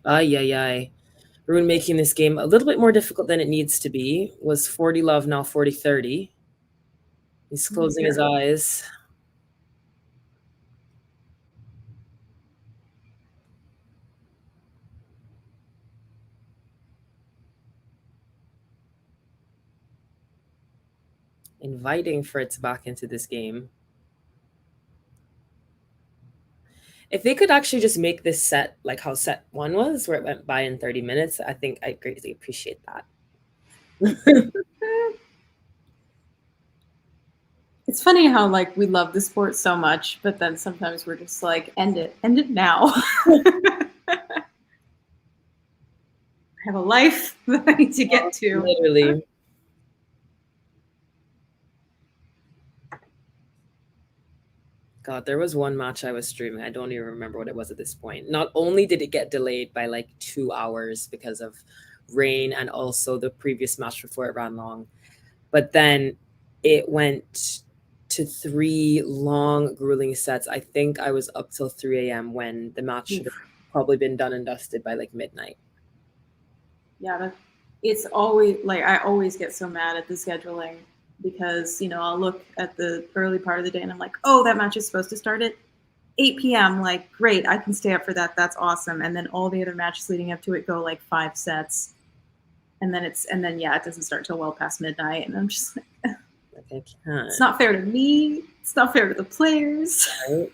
Ay, ay, ay. Rune making this game a little bit more difficult than it needs to be. Was 40 love, now 40-30. He's closing his eyes. Inviting Fritz back into this game. If they could actually just make this set like how set 1 was, where it went by in 30 minutes, I think I'd greatly appreciate that. It's funny how like we love the sport so much, but then sometimes we're just like, end it now. I have a life that I need to get to. Literally. God, there was one match I was streaming. I don't even remember what it was at this point. Not only did it get delayed by like 2 hours because of rain and also the previous match before it ran long, but then it went to 3 long, grueling sets. I think I was up till 3 a.m. when the match should have probably been done and dusted by like midnight. Yeah, it's always like I always get so mad at the scheduling because, you know, I'll look at the early part of the day and I'm like, oh, that match is supposed to start at 8 p.m. Like, great, I can stay up for that. That's awesome. And then all the other matches leading up to it go like 5 sets. And then yeah, it doesn't start till well past midnight. And I'm just like, I can't. It's not fair to me. It's not fair to the players. Right?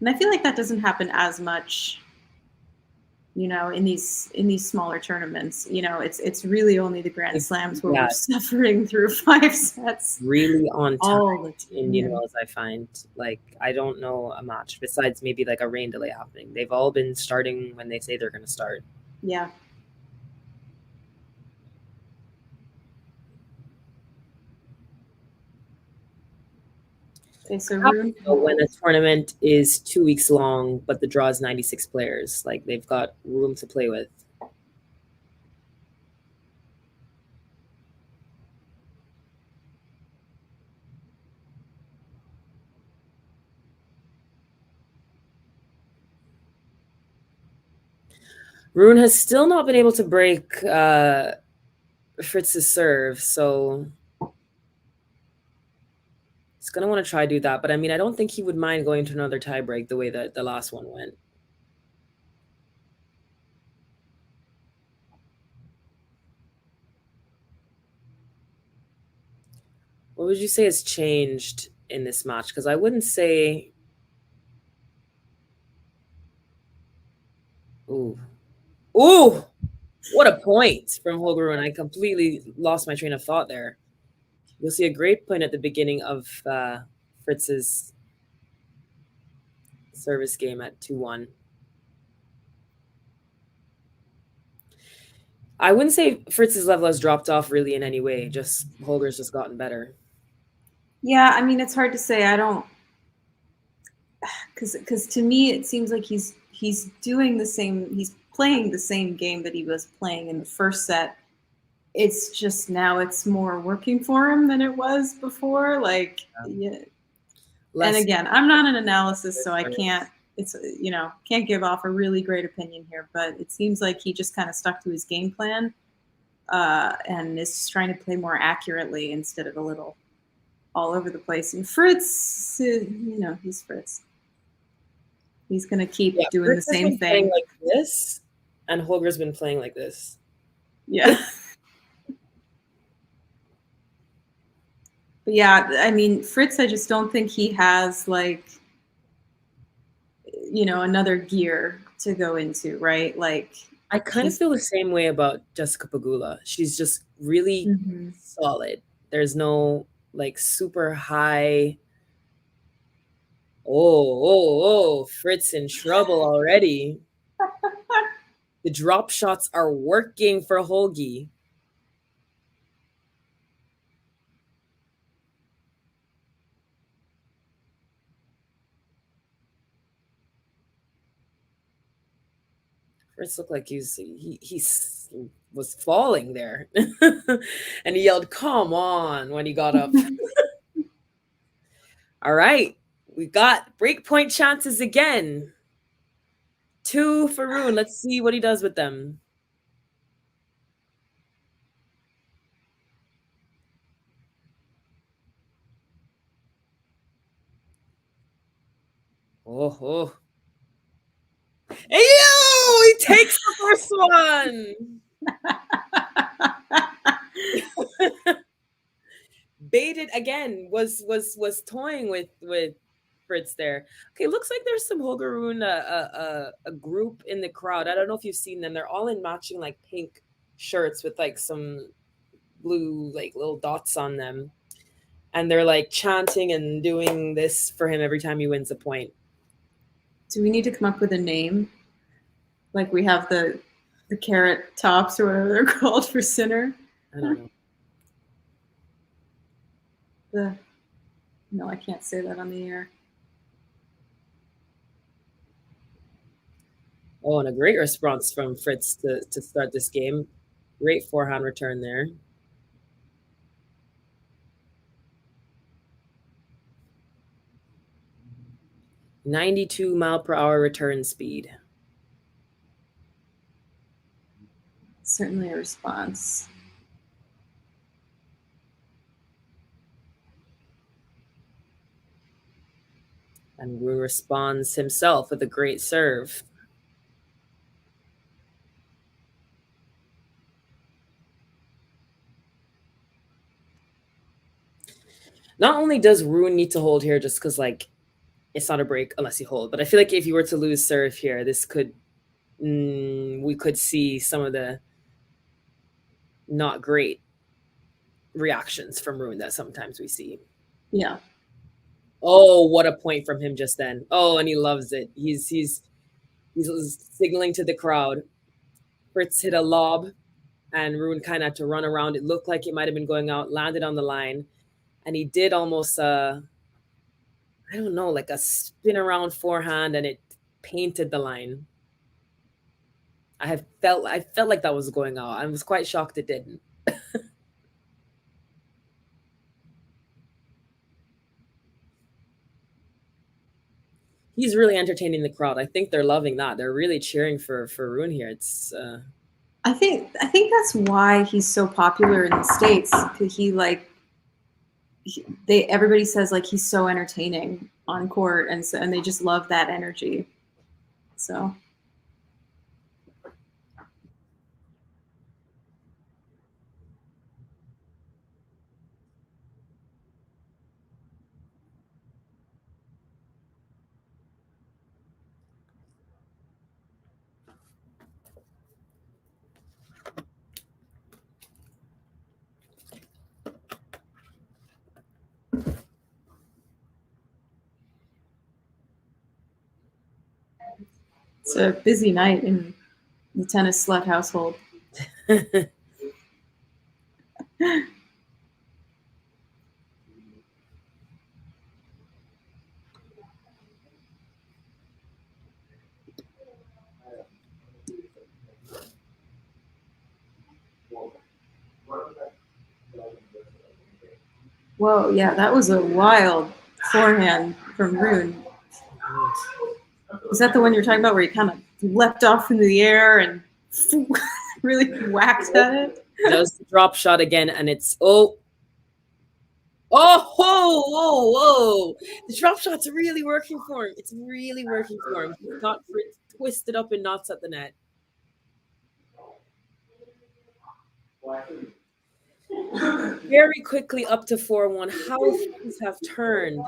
And I feel like that doesn't happen as much, you know, in these smaller tournaments. You know, it's really only the Grand Slams where we're suffering through 5 sets. Really on all time the Indian time. Wells, I find. Like, I don't know a match besides maybe like a rain delay happening. They've all been starting when they say they're going to start. Yeah. Okay, so Rune. When a tournament is 2 weeks long, but the draw is 96 players, like they've got room to play with. Rune has still not been able to break Fritz's serve, so he's gonna want to try do that. But I mean, I don't think he would mind going to another tie break the way that the last one went. What would you say has changed in this match? Because I wouldn't say. Ooh. Ooh! What a point from Holger, and I completely lost my train of thought there. You'll see a great point at the beginning of Fritz's service game at 2-1. I wouldn't say Fritz's level has dropped off really in any way. Just Holger's just gotten better. Yeah, I mean, it's hard to say. I don't, because to me it seems like he's doing the same. He's playing the same game that he was playing in the first set. It's just now it's more working for him than it was before. Like, yeah. And again, I'm not an analysis, so I can't. It's can't give off a really great opinion here. But it seems like he just kind of stuck to his game plan, and is just trying to play more accurately instead of a little all over the place. And Fritz, he's Fritz. He's going to keep doing Fritz the same thing. Playing like this, and Holger's been playing like this. Yeah. But yeah, I mean, Fritz, I just don't think he has another gear to go into, right? Like, I kind of feel the same way about Jessica Pegula. She's just really solid. There's no super high. Oh, Fritz in trouble already. The drop shots are working for Holgi. Fritz looked like he was falling there. And he yelled, "Come on," when he got up. All right. We got breakpoint chances again. 2 for Rune. Let's see what he does with them. Oh. Hey, yo! He takes the first one. Baited again. Was toying with Fritz there. Okay, looks like there's some Holger Rune, a group in the crowd. I don't know if you've seen them. They're all in matching pink shirts with some blue little dots on them, and they're chanting and doing this for him every time he wins a point. Do we need to come up with a name? Like we have the carrot tops or whatever they're called for Sinner. I don't know. No, I can't say that on the air. Oh, and a great response from Fritz to start this game. Great forehand return there. .92-mile-per-hour return speed. Certainly a response. And Rune responds himself with a great serve. Not only does Rune need to hold here just because it's not a break unless you hold, but I feel like if you were to lose serve here, this could we could see some of the not great reactions from Rune that sometimes we see. Yeah. Oh, what a point from him just then. Oh, and he loves it. He's signaling to the crowd. Fritz hit a lob, and Rune kind of had to run around. It looked like it might have been going out, landed on the line, and he did almost I don't know, a spin around forehand, and it painted the line. I felt like that was going out. I was quite shocked it didn't. He's really entertaining the crowd. I think they're loving that. They're really cheering for Rune here. It's I think that's why he's so popular in the States. 'Cause everybody says like he's so entertaining on court, and they just love that energy. So. It's a busy night in the tennis slut household. Whoa, yeah, that was a wild forehand from Rune. Is that the one you're talking about where he kind of leapt off into the air and really whacked at it? Does the drop shot again, and it's whoa. The drop shot's really working for him. It's really working for him. He's got Fritz twisted up in knots at the net. Very quickly up to 4-1. How things have turned.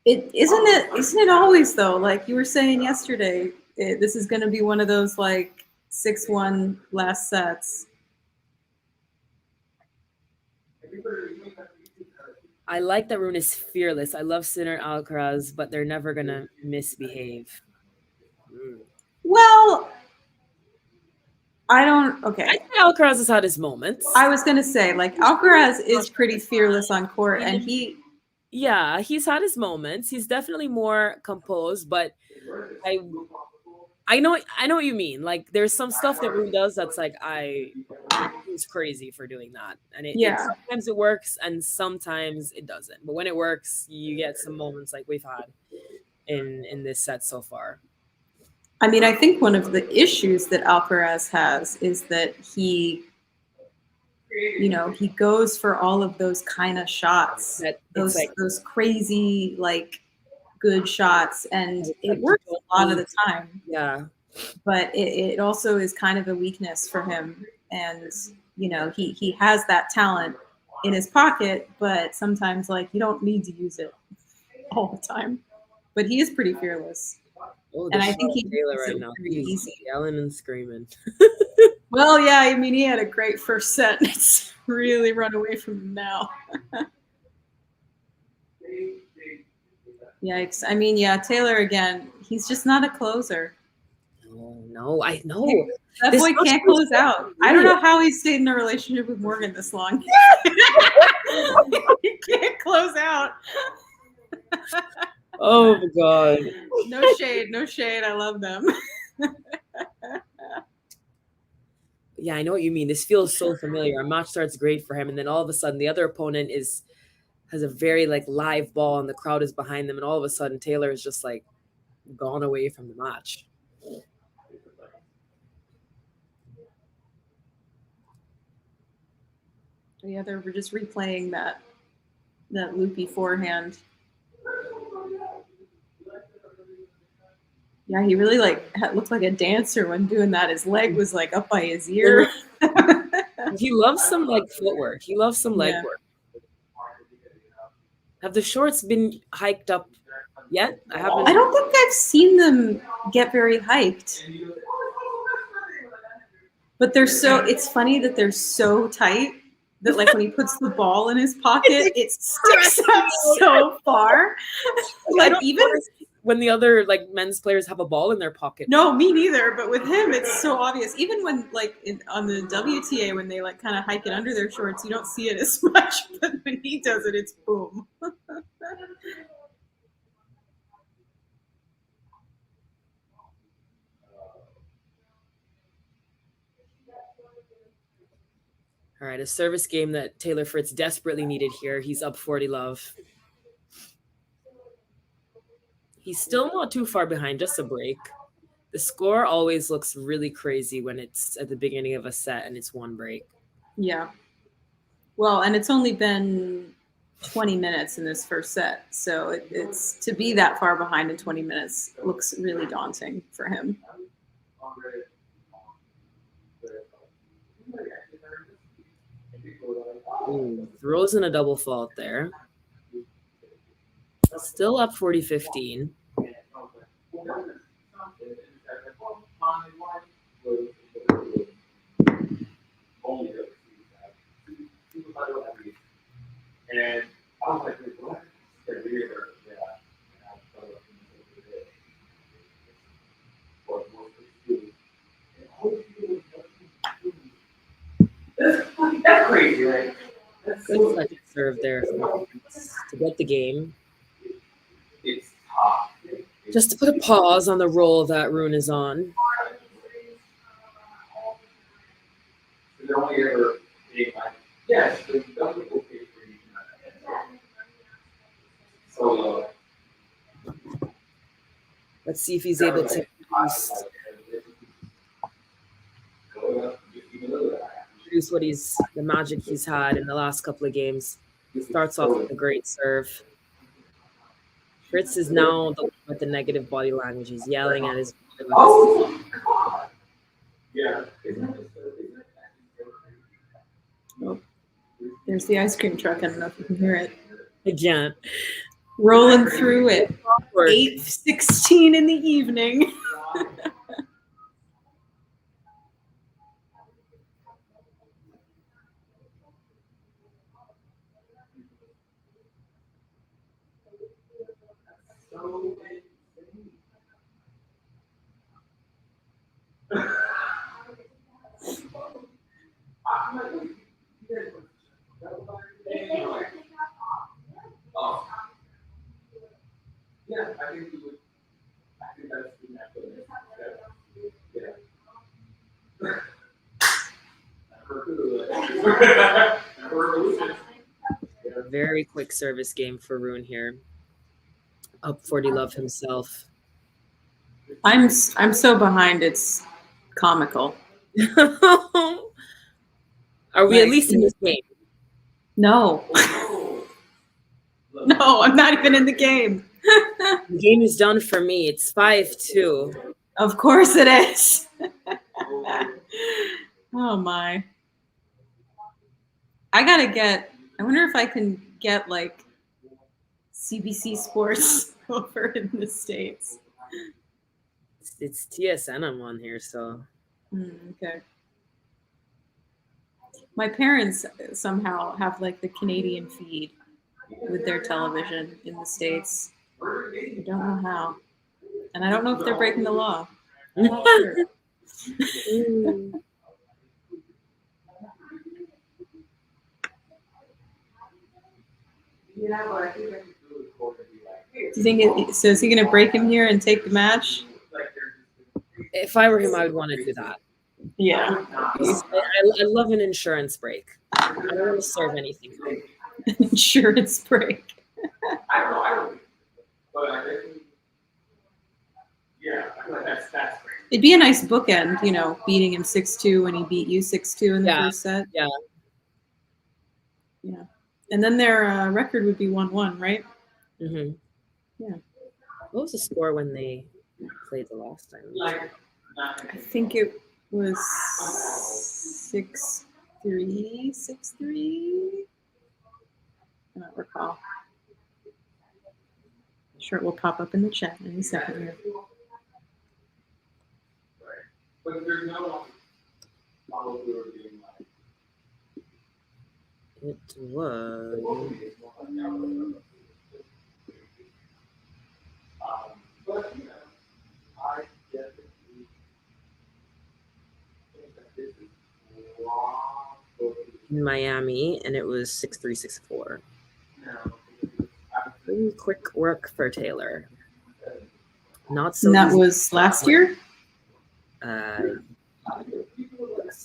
Isn't it always though? Like you were saying yesterday, this is going to be one of those like 6-1 last sets. I like that Rune is fearless. I love Sinner Alcaraz, but they're never gonna misbehave. Well, I don't. Okay, I think Alcaraz has had his moments. I was gonna say like Alcaraz is pretty fearless on court, and yeah, he's had his moments. He's definitely more composed, but I know what you mean. Like there's some stuff that Rune does that's like he's crazy for doing that. And sometimes it works and sometimes it doesn't. But when it works, you get some moments like we've had in this set so far. I mean, I think one of the issues that Alcaraz has is that he goes for all of those kind of shots, those crazy, like good shots, and it works a lot of the time. Yeah. But it also is kind of a weakness for him. And, he has that talent in his pocket, but sometimes like you don't need to use it all the time. But he is pretty fearless. Oh, and I think he's right now. He's yelling and screaming. Well, yeah, I mean, he had a great first set. And it's really run away from him now. Yikes. I mean, yeah, Taylor again, he's just not a closer. No, I know. That boy can't close out. I don't know how he stayed in a relationship with Morgan this long. He can't close out. Oh my God. No shade. I love them. Yeah, I know what you mean. This feels so familiar. Our match starts great for him, and then all of a sudden the other opponent has a very like live ball and the crowd is behind them, and all of a sudden Taylor is just like gone away from the match. Yeah, they're just replaying that loopy forehand. Yeah, he really looked like a dancer when doing that. His leg was like up by his ear. He loves some like footwork. He loves some leg work. Have the shorts been hiked up yet? I don't think I've seen them get very hiked. But it's funny that they're so tight that like when he puts the ball in his pocket, it sticks out so far. Like even when the other like men's players have a ball in their pocket. No, me neither. But with him, it's so obvious. Even when like on the WTA, when they like kind of hike it under their shorts, you don't see it as much. But when he does it, it's boom. All right, a service game that Taylor Fritz desperately needed here. He's up 40 love. He's still not too far behind, just a break. The score always looks really crazy when it's at the beginning of a set and it's one break. Yeah. Well, and it's only been 20 minutes in this first set. So it's to be that far behind in 20 minutes looks really daunting for him. Ooh, throws in a double fault there. Still up 40-15. And I was like, what? That's crazy, right? Good second serve there to get the game. It's tough. Just to put a pause on the roll that Rune is on. They're only ever being like, yes, there's nothing okay for you. So, Let's see if he's able to produce the magic he's had in the last couple of games. He starts off with a great serve. Fritz is now the one with the negative body language. He's yelling at his. oh, God. Yeah. Oh, there's the ice cream truck. I don't know if you can hear it. Again. Rolling through at 8:16 in the evening. Yeah, I think we would. I think that's the next yeah. Very quick service game for Rune here. Up 40 love himself. I'm so behind. It's comical. Are we at least in this game? No. No, I'm not even in the game. The game is done for me. It's 5-2. Of course it is. Oh my. I wonder if I can get like CBC Sports over in the States. It's TSN I'm on here, so. Okay. My parents somehow have like the Canadian feed with their television in the States. I don't know how. And I don't know if they're breaking the law. I'm not sure. Do you think so? Is he going to break him here and take the match? If I were him, I would want to do that. Yeah. I love an insurance break. I don't want to serve anything. Insurance break. I don't know. But I think, yeah, I feel like that's great. It'd be a nice bookend, you know, beating him 6-2 when he beat you 6-2 in the first set. Yeah. Yeah. And then their record would be 1-1, right? Mm-hmm. Yeah. What was the score when they played the last time? I think it was 6-3. I don't recall. Sure, it will pop up in the chat in a second here. But there's no follow-through being like. It was. But you know, I get that you think that this is wrong. In Miami, and it was 6-3, 6-4. Pretty quick work for Taylor. Not so. And that easy. was last year?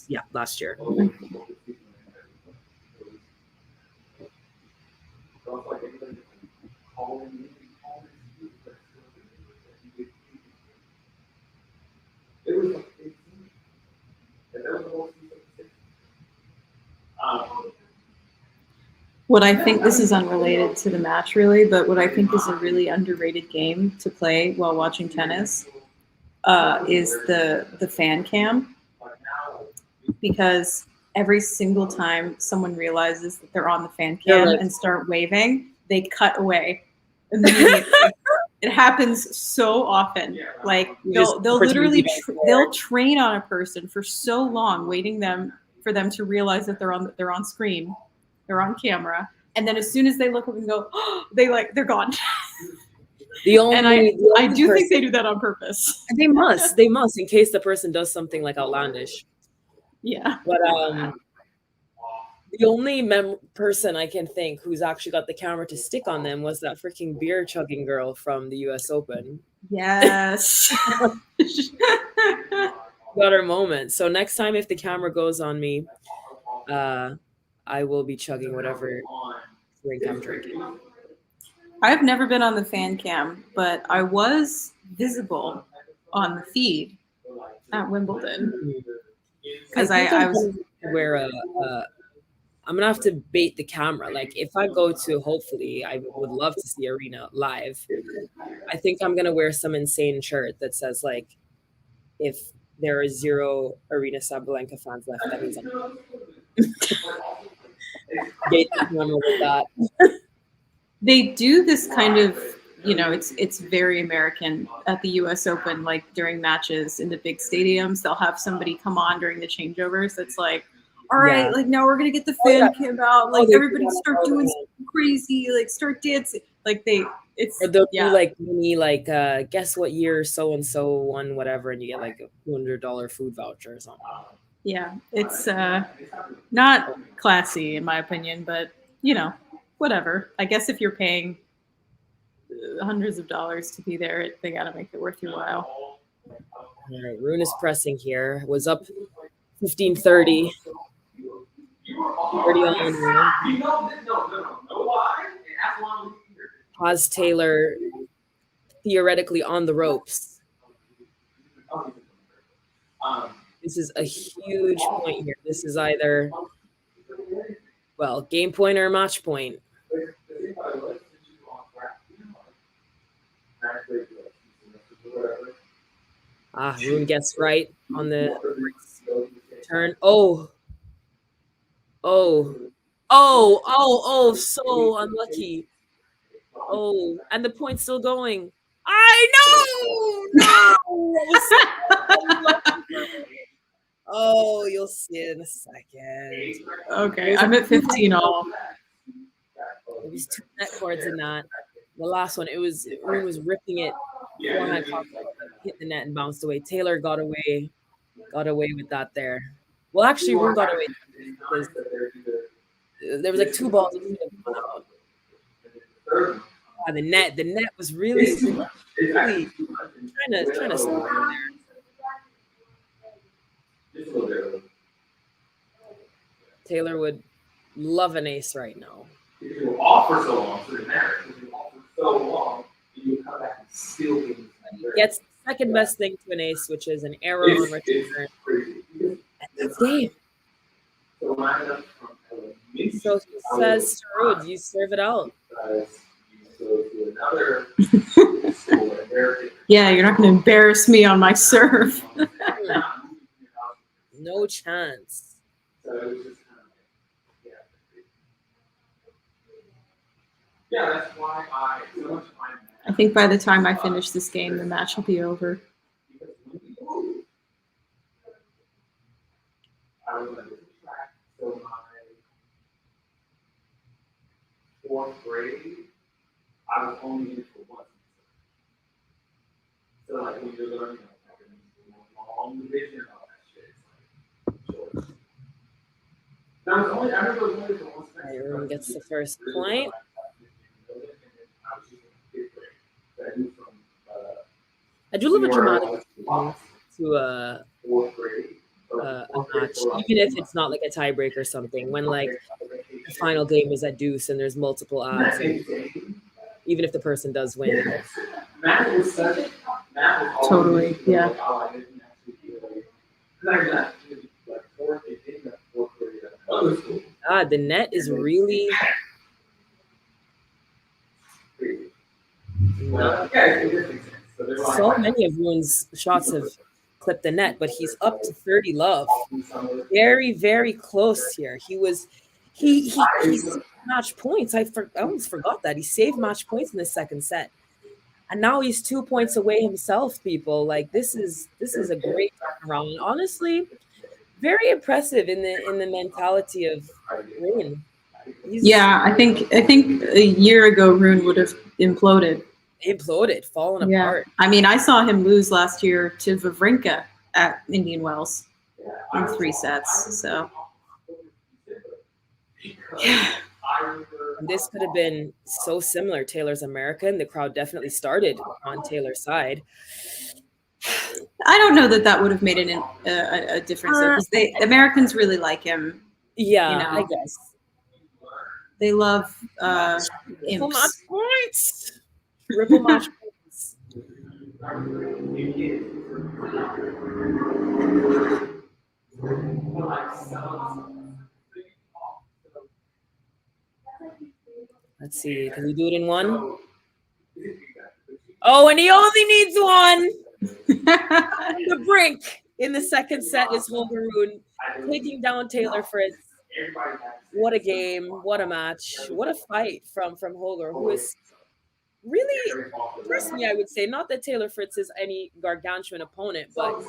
Yeah, last year. What I think, this is unrelated to the match really, but what I think is a really underrated game to play while watching tennis is the fan cam, because every single time someone realizes that they're on the fan cam and start waving, they cut away immediately. It happens so often. Like they'll literally they'll train on a person for so long, waiting for them to realize that they're on screen, they're on camera, and then as soon as they look up and go, oh, they're gone. And I do think they do that on purpose. They must, in case the person does something like outlandish. Yeah. But the only person I can think who's actually got the camera to stick on them was that freaking beer chugging girl from the US Open. Yes. Got her moment. So next time if the camera goes on me, I will be chugging whatever drink I'm drinking. I've never been on the fan cam, but I was visible on the feed at Wimbledon. Because I was where I'm gonna have to bait the camera. Like if I go to, hopefully, I would love to see Arena live. I think I'm gonna wear some insane shirt that says like, if there are 0 Arena Sabalenka fans left, that means I'm bait the camera with that. They do this kind of, it's very American at the US Open, like during matches in the big stadiums, they'll have somebody come on during the changeovers that's like, all right, like now we're gonna get the fan cam out, like everybody start doing something crazy, like start dancing. Like or they'll do like mini guess what year so and so won whatever, and you get like a $200 food voucher or something. Yeah, it's not classy in my opinion, but whatever. I guess if you're paying hundreds of dollars to be there, they gotta make it worth your while. All right, Rune is pressing here. Was up 15-30. 30 on Rune. Has Taylor theoretically on the ropes. This is a huge point here. This is either, game point or match point. Rune gets right on the turn. So unlucky. And the point's still going. I know. You'll see it in a second. Okay, I'm at 15 all. It was 2 net cords in that. The last one, Rune was ripping it. Hit the net and bounced away. Taylor got away with that there. Well, actually, Rune got away because there was like 2 balls. The net was really trying to stop him there. Taylor would love an ace right now. If you off for so long, you come back and steal things. He gets the second best thing to an ace, which is an arrow on return. That's game. So he says to Rune, you serve it out. Yeah, you're not going to embarrass me on my serve. No chance. Yeah, that's why I think by the time I finish this game, the match will be over. So my 4th grade, I was only in it for 1 semester. So like when you're learning long division and all that shit, it's like short. I remember it was only for 1 semester. Rune gets the first point. I do love a dramatic to a match, even if it's not like a tiebreak or something. When like the final game is at deuce and there's multiple odds, and even if the person does win. Totally, yeah. The net is really So many of Rune's shots have clipped the net, but he's up to 30 love. Very, very close here. He saved match points. I almost forgot that. He saved match points in the second set. And now he's 2 points away himself, people. Like this is a great turnaround. Honestly, very impressive in the mentality of Rune. Yeah, I think a year ago Rune would have imploded. Fallen apart. I mean, I saw him lose last year to Wawrinka at Indian Wells in 3 sets. So yeah. And this could have been so similar. Taylor's American. The crowd definitely started on Taylor's side. I don't know that would have made a difference because the Americans really like him. Yeah, you know. I guess. They love Triple match imps. points. Triple match points. Let's see. Can we do it in one? Oh, and he only needs one. The brink in the second set is Holger Rune taking down Taylor Fritz. What a game. What a match. What a fight from Holger, who is really, personally, I would say, not that Taylor Fritz is any gargantuan opponent, but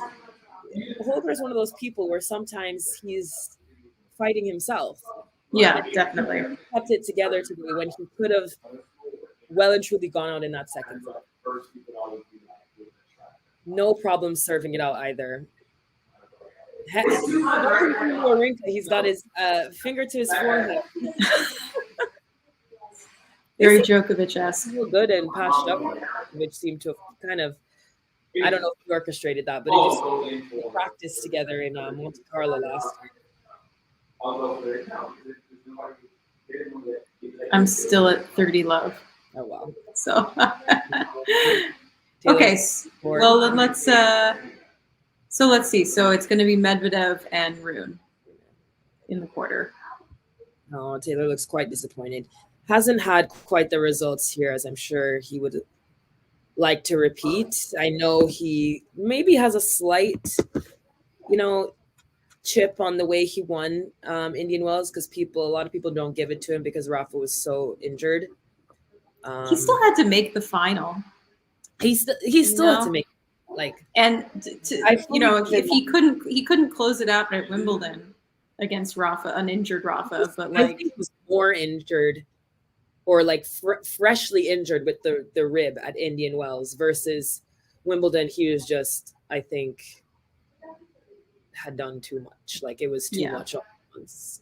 Holger is one of those people where sometimes he's fighting himself. Yeah, definitely. He kept it together today when he could have well and truly gone out in that second set. No problem serving it out either. He's got his finger to his forehead. Very Djokovic-esque. So good and patched up, which seemed to have kind of, I don't know if he orchestrated that, but it just practiced together in Monte Carlo last year. I'm still at 30 love. Oh wow. So okay. Well, then let's see. So it's going to be Medvedev and Rune in the quarter. Oh, Taylor looks quite disappointed. Hasn't had quite the results here as I'm sure he would like to repeat. I know he maybe has a slight, chip on the way he won Indian Wells because a lot of people don't give it to him because Rafa was so injured. He still had to make the final. He still had to make if he couldn't close it out at Wimbledon against Rafa, uninjured Rafa, but I think he was more injured or freshly injured with the rib at Indian Wells versus Wimbledon. He was just, I think, had done too much. It was too much all at once.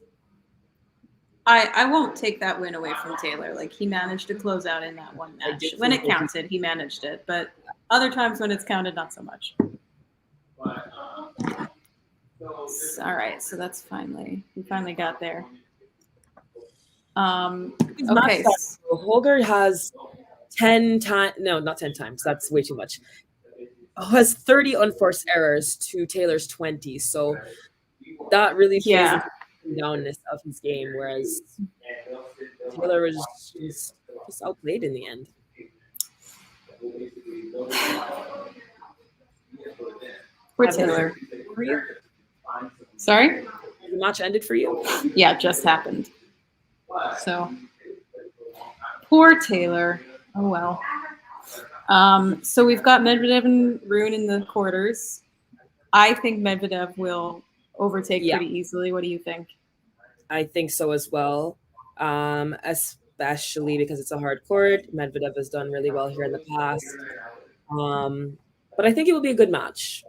I won't take that win away from Taylor. He managed to close out in that one match. When it counted, he managed it. But other times when it's counted, not so much. All right, so that's we finally got there. Okay. Holger has 10 times. No, not 10 times. That's way too much. Has 30 unforced errors to Taylor's 20. So that really plays into the downness of his game, whereas Taylor was just outplayed in the end. Poor Taylor. For you? Sorry? The match ended for you? Yeah, it just happened. So poor Taylor. Oh well. So we've got Medvedev and Rune in the quarters. I think Medvedev will overtake pretty easily. What do you think? I think so as well, especially because it's a hard court. Medvedev has done really well here in the past. But I think it will be a good match.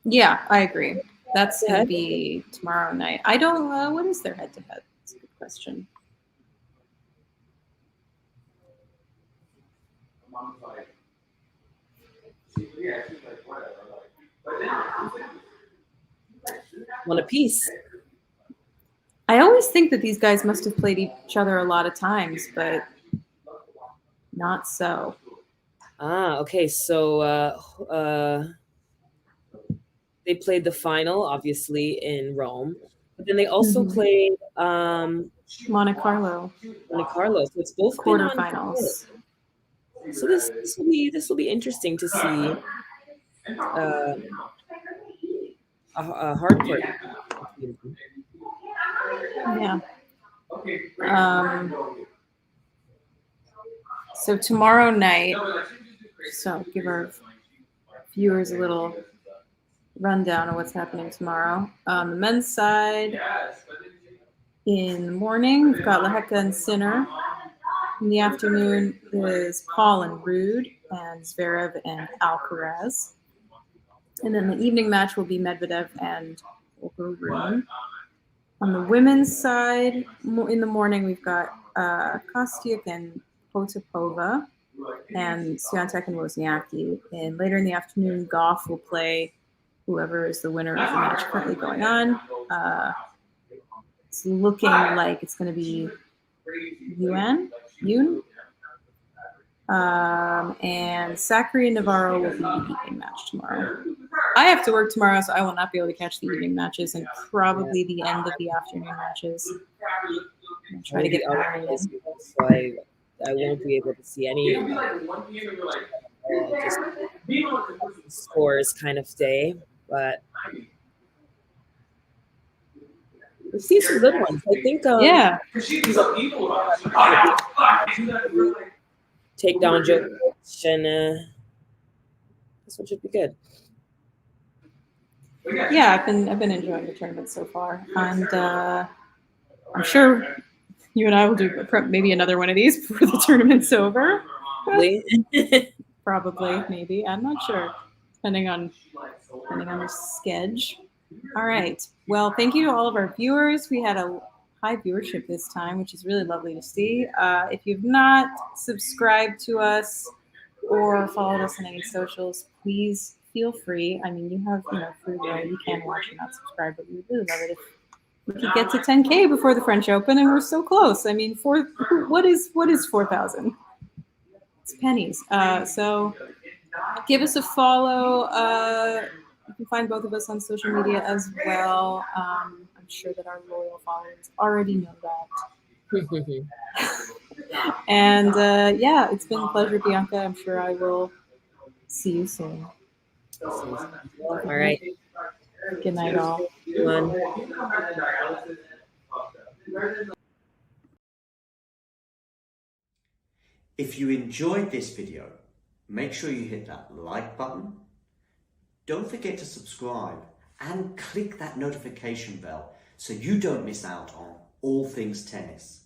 Yeah, I agree. That's going to be tomorrow night. I don't know. What is their head-to-head? That's a good question. One apiece. I always think that these guys must have played each other a lot of times, but not so. Okay. So they played the final, obviously, in Rome, but then they also played Monte Carlo. Monte Carlo. So it's both quarterfinals. So this will be interesting to see a hardcore. Yeah. So tomorrow night, so give our viewers a little rundown of what's happening tomorrow. On the men's side, in the morning, we've got Leheka and Sinner. In the afternoon is Paul and Rude, and Zverev and Alcaraz. And then the evening match will be Medvedev and Holger Rune. On the women's side, in the morning, we've got Kostyuk and Potapova, and Swiatek and Wozniacki. And later in the afternoon, Goff will play whoever is the winner of the match currently going on. It's looking like it's going to be Yoon. And Zachary and Navarro will be the evening match tomorrow. I have to work tomorrow, so I will not be able to catch the evening matches and probably the end of the afternoon matches. I'll try to get that in. So I won't be able to see any just scores kind of day, but we've seen some good ones. I think Yeah. take down Djokovic, and this one should be good. Yeah, I've been enjoying the tournament so far, and I'm sure you and I will do maybe another one of these before the tournament's over. Probably, maybe. I'm not sure, depending on the schedule. All right. Well, thank you to all of our viewers. We had a high viewership this time, which is really lovely to see. If you've not subscribed to us or followed us on any socials, please feel free. I mean, you have free will. You can watch and not subscribe, but we would really love it if we could get to 10K before the French Open, and we're so close. I mean, what is 4,000? It's pennies. So give us a follow. You can find both of us on social media as well. I'm sure that our loyal followers already know that. And yeah, it's been a pleasure, Bianca. I'm sure I will see you soon. All right. Good night, all. If you enjoyed this video, make sure you hit that like button. Don't forget to subscribe and click that notification bell so you don't miss out on all things tennis.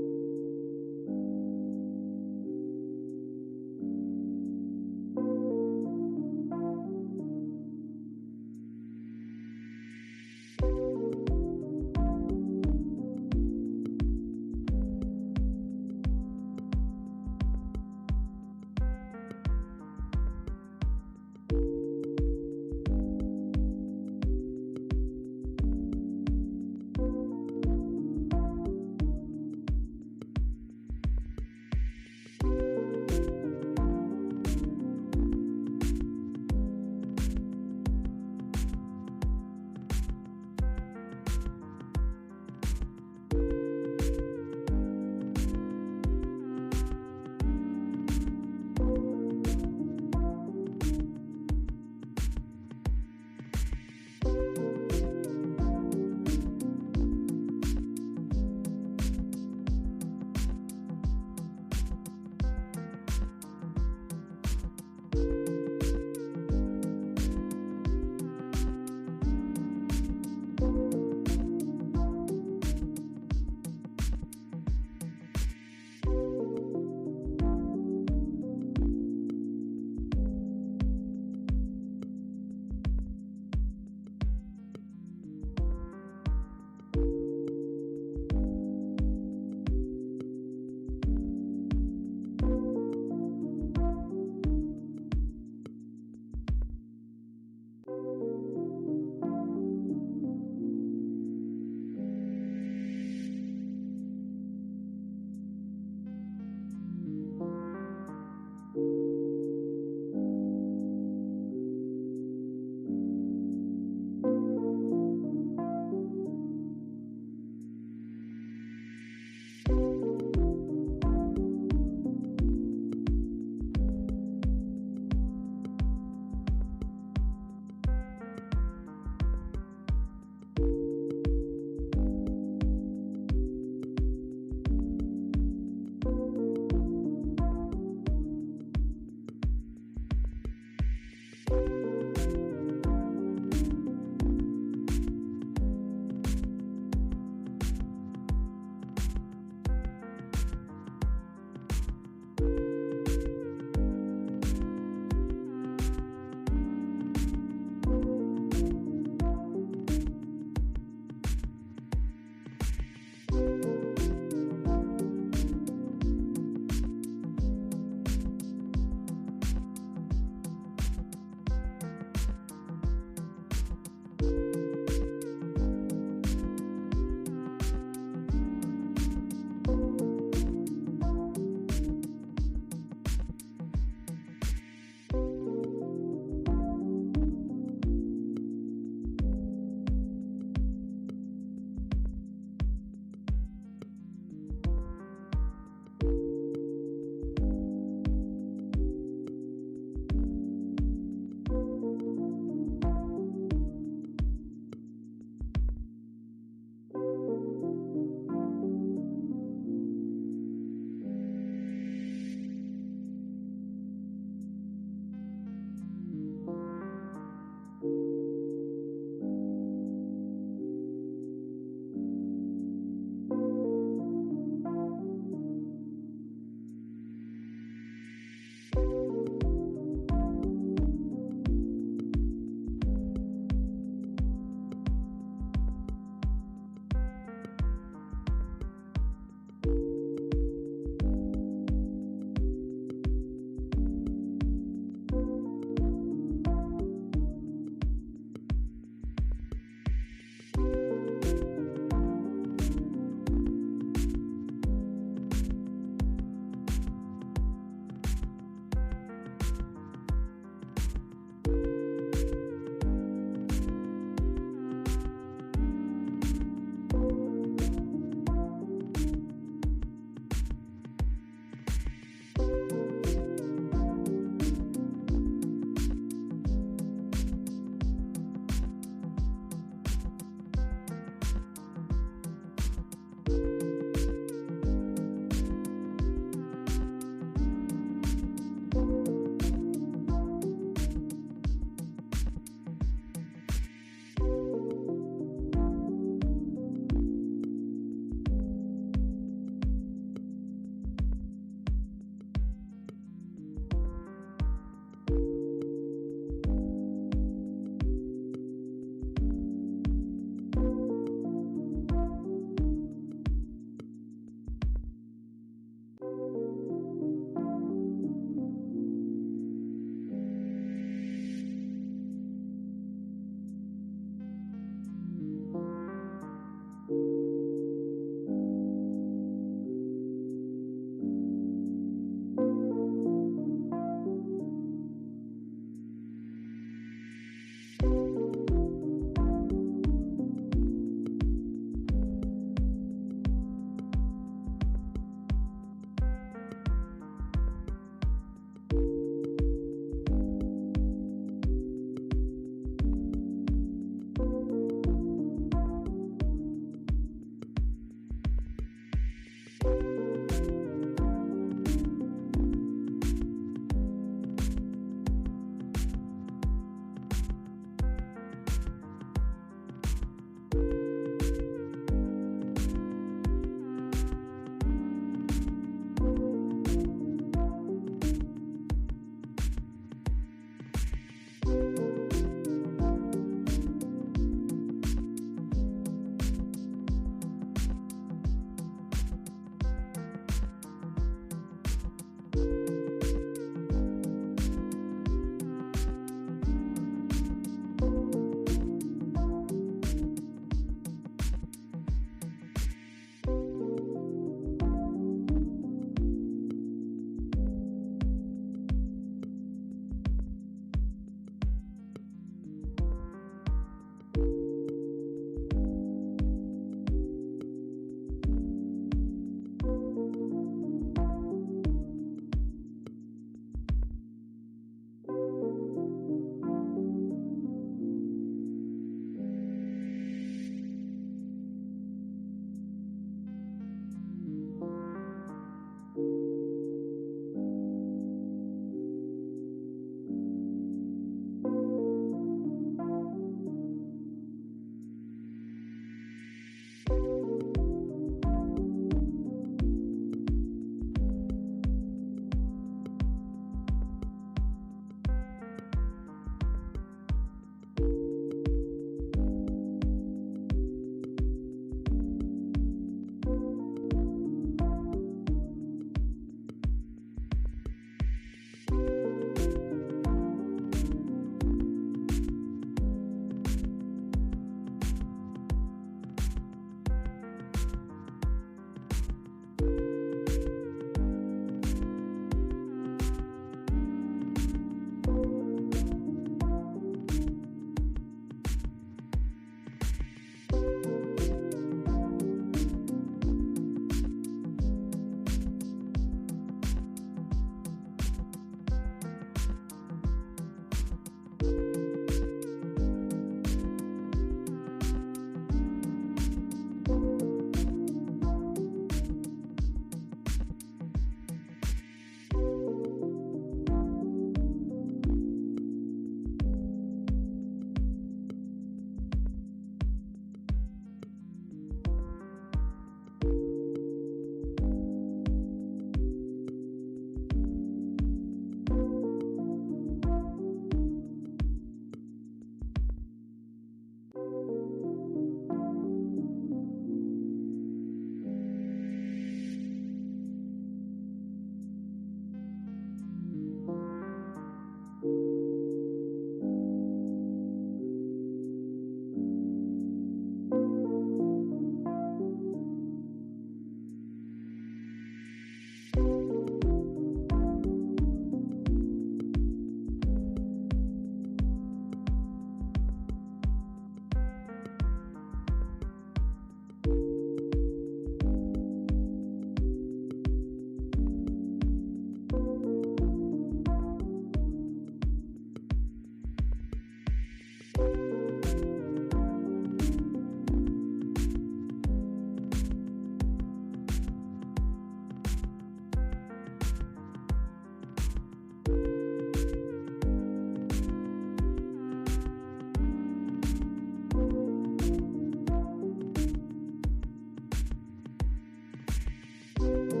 Bye.